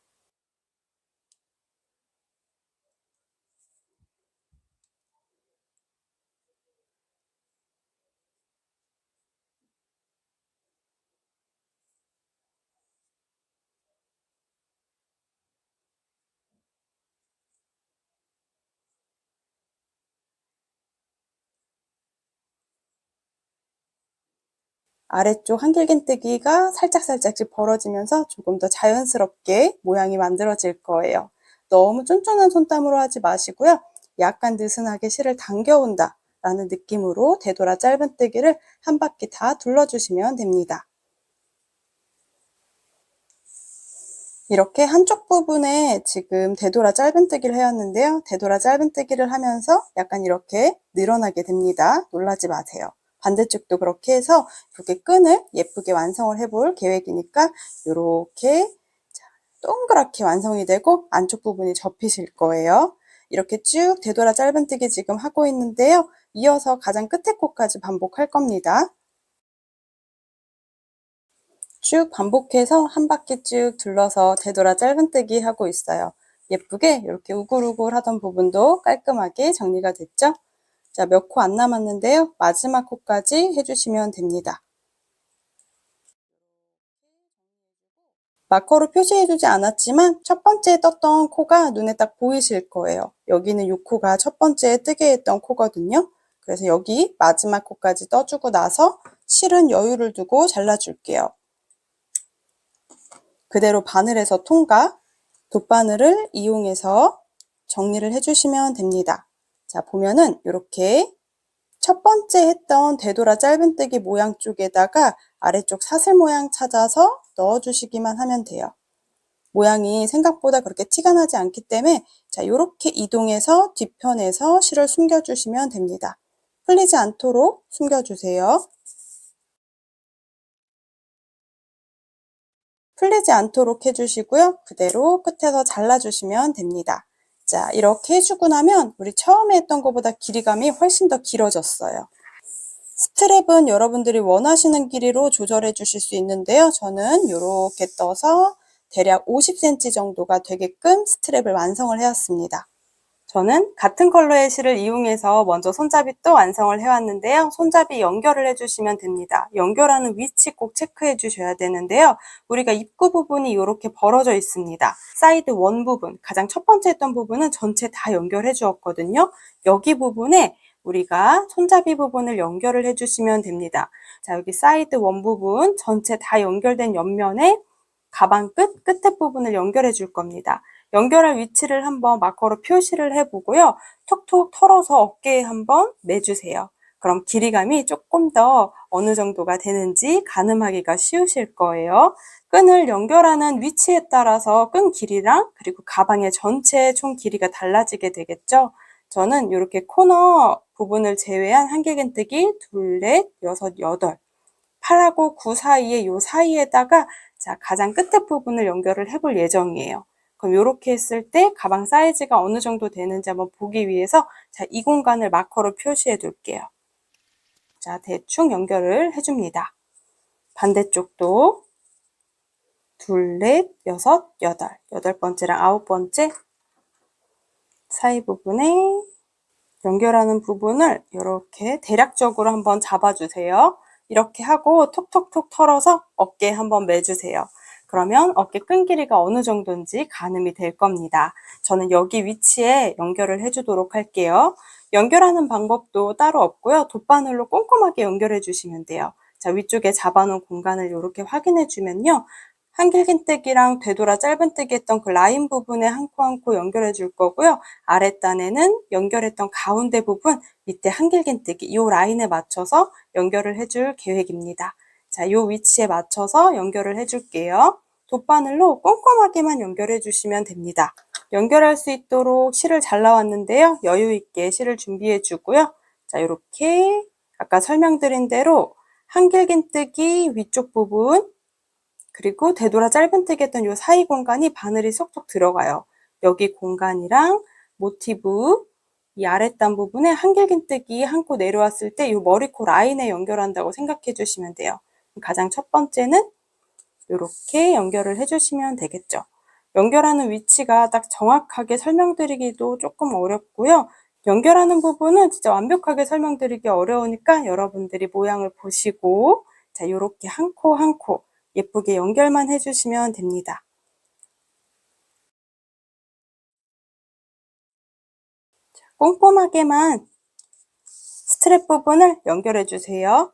아래쪽 한길긴뜨기가 살짝살짝씩 벌어지면서 조금 더 자연스럽게 모양이 만들어질 거예요. 너무 쫀쫀한 손땀으로 하지 마시고요. 약간 느슨하게 실을 당겨온다 라는 느낌으로 되돌아 짧은뜨기를 한 바퀴 다 둘러주시면 됩니다. 이렇게 한쪽 부분에 지금 되돌아 짧은뜨기를 해왔는데요. 되돌아 짧은뜨기를 하면서 약간 이렇게 늘어나게 됩니다. 놀라지 마세요. 반대쪽도 그렇게 해서 이렇게 끈을 예쁘게 완성을 해볼 계획이니까 이렇게 동그랗게 완성이 되고 안쪽 부분이 접히실 거예요. 이렇게 쭉 되돌아 짧은뜨기 지금 하고 있는데요. 이어서 가장 끝에 코까지 반복할 겁니다. 쭉 반복해서 한 바퀴 쭉 둘러서 되돌아 짧은뜨기 하고 있어요. 예쁘게 이렇게 우글우글 하던 부분도 깔끔하게 정리가 됐죠? 자, 몇 코 안 남았는데요. 마지막 코까지 해주시면 됩니다. 마커로 표시해주지 않았지만 첫 번째 떴던 코가 눈에 딱 보이실 거예요. 여기는 이 코가 첫 번째 뜨게 했던 코거든요. 그래서 여기 마지막 코까지 떠주고 나서 실은 여유를 두고 잘라줄게요. 그대로 바늘에서 통과, 돗바늘을 이용해서 정리를 해주시면 됩니다. 자, 보면은 이렇게 첫 번째 했던 되돌아 짧은뜨기 모양 쪽에다가 아래쪽 사슬 모양 찾아서 넣어주시기만 하면 돼요. 모양이 생각보다 그렇게 티가 나지 않기 때문에 자, 이렇게 이동해서 뒤편에서 실을 숨겨주시면 됩니다. 풀리지 않도록 숨겨주세요. 풀리지 않도록 해주시고요. 그대로 끝에서 잘라주시면 됩니다. 자, 이렇게 해주고 나면 우리 처음에 했던 것보다 길이감이 훨씬 더 길어졌어요. 스트랩은 여러분들이 원하시는 길이로 조절해 주실 수 있는데요. 저는 이렇게 떠서 대략 50cm 정도가 되게끔 스트랩을 완성을 해왔습니다. 저는 같은 컬러의 실을 이용해서 먼저 손잡이 또 완성을 해왔는데요. 손잡이 연결을 해주시면 됩니다. 연결하는 위치 꼭 체크해 주셔야 되는데요. 우리가 입구 부분이 이렇게 벌어져 있습니다. 사이드 원 부분, 가장 첫 번째 했던 부분은 전체 다 연결해 주었거든요. 여기 부분에 우리가 손잡이 부분을 연결을 해주시면 됩니다. 자, 여기 사이드 원 부분 전체 다 연결된 옆면에 가방 끝에 부분을 연결해 줄 겁니다. 연결할 위치를 한번 마커로 표시를 해보고요. 톡톡 털어서 어깨에 한번 매주세요. 그럼 길이감이 조금 더 어느 정도가 되는지 가늠하기가 쉬우실 거예요. 끈을 연결하는 위치에 따라서 끈 길이랑 그리고 가방의 전체 총 길이가 달라지게 되겠죠. 저는 이렇게 코너 부분을 제외한 한길긴뜨기 둘, 넷, 여섯, 여덟 8하고 9 사이에 요 사이에다가 자, 가장 끝에 부분을 연결을 해볼 예정이에요. 그럼 이렇게 했을 때 가방 사이즈가 어느 정도 되는지 한번 보기 위해서 자, 이 공간을 마커로 표시해 둘게요. 자, 대충 연결을 해줍니다. 반대쪽도 둘, 넷, 여섯, 여덟. 여덟 번째랑 아홉 번째 사이 부분에 연결하는 부분을 이렇게 대략적으로 한번 잡아주세요. 이렇게 하고 톡톡톡 털어서 어깨에 한번 매주세요. 그러면 어깨 끈 길이가 어느 정도인지 가늠이 될 겁니다. 저는 여기 위치에 연결을 해주도록 할게요. 연결하는 방법도 따로 없고요. 돗바늘로 꼼꼼하게 연결해 주시면 돼요. 자, 위쪽에 잡아놓은 공간을 이렇게 확인해 주면요. 한길긴뜨기랑 되돌아 짧은뜨기 했던 그 라인 부분에 한 코 한 코 연결해 줄 거고요. 아랫단에는 연결했던 가운데 부분 밑에 한길긴뜨기 이 라인에 맞춰서 연결을 해줄 계획입니다. 자, 이 위치에 맞춰서 연결을 해줄게요. 돗바늘로 꼼꼼하게만 연결해 주시면 됩니다. 연결할 수 있도록 실을 잘 나왔는데요. 여유 있게 실을 준비해 주고요. 자, 이렇게 아까 설명드린 대로 한길긴뜨기 위쪽 부분 그리고 되돌아 짧은뜨기 했던 이 사이 공간이 바늘이 쏙쏙 들어가요. 여기 공간이랑 모티브 이 아랫단 부분에 한길긴뜨기 한 코 내려왔을 때 이 머리코 라인에 연결한다고 생각해 주시면 돼요. 가장 첫 번째는 이렇게 연결을 해주시면 되겠죠. 연결하는 위치가 딱 정확하게 설명드리기도 조금 어렵고요. 연결하는 부분은 진짜 완벽하게 설명드리기 어려우니까 여러분들이 모양을 보시고 자, 이렇게 한 코 한 코 예쁘게 연결만 해주시면 됩니다. 자, 꼼꼼하게만 스트랩 부분을 연결해 주세요.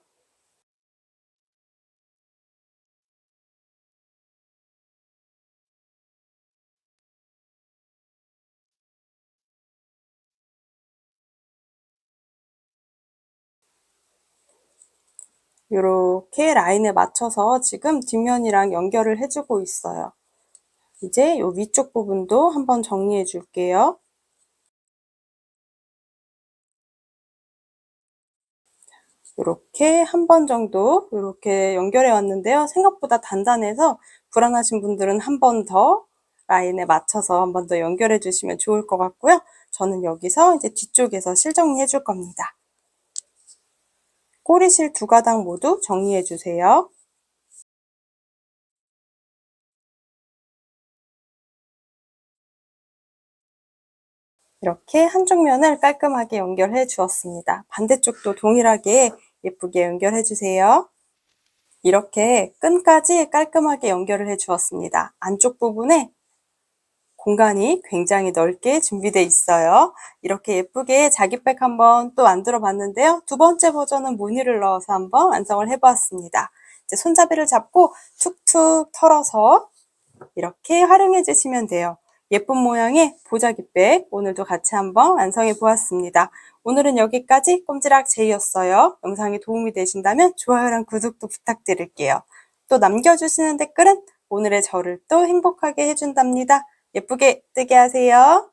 이렇게 라인에 맞춰서 지금 뒷면이랑 연결을 해주고 있어요. 이제 이 위쪽 부분도 한번 정리해 줄게요. 이렇게 한 번 정도 이렇게 연결해 왔는데요. 생각보다 단단해서 불안하신 분들은 한 번 더 라인에 맞춰서 한 번 더 연결해 주시면 좋을 것 같고요. 저는 여기서 이제 뒤쪽에서 실 정리해 줄 겁니다. 꼬리실 두 가닥 모두 정리해 주세요. 이렇게 한쪽 면을 깔끔하게 연결해 주었습니다. 반대쪽도 동일하게 예쁘게 연결해 주세요. 이렇게 끈까지 깔끔하게 연결을 해 주었습니다. 안쪽 부분에 공간이 굉장히 넓게 준비되어 있어요. 이렇게 예쁘게 자기백 한번 또 만들어 봤는데요. 두 번째 버전은 무늬를 넣어서 한번 완성을 해 보았습니다. 이제 손잡이를 잡고 툭툭 털어서 이렇게 활용해 주시면 돼요. 예쁜 모양의 보자기백 오늘도 같이 한번 완성해 보았습니다. 오늘은 여기까지 꼼지락 제이였어요. 영상이 도움이 되신다면 좋아요랑 구독도 부탁드릴게요. 또 남겨주시는 댓글은 오늘의 저를 또 행복하게 해준답니다. 예쁘게 뜨게 하세요.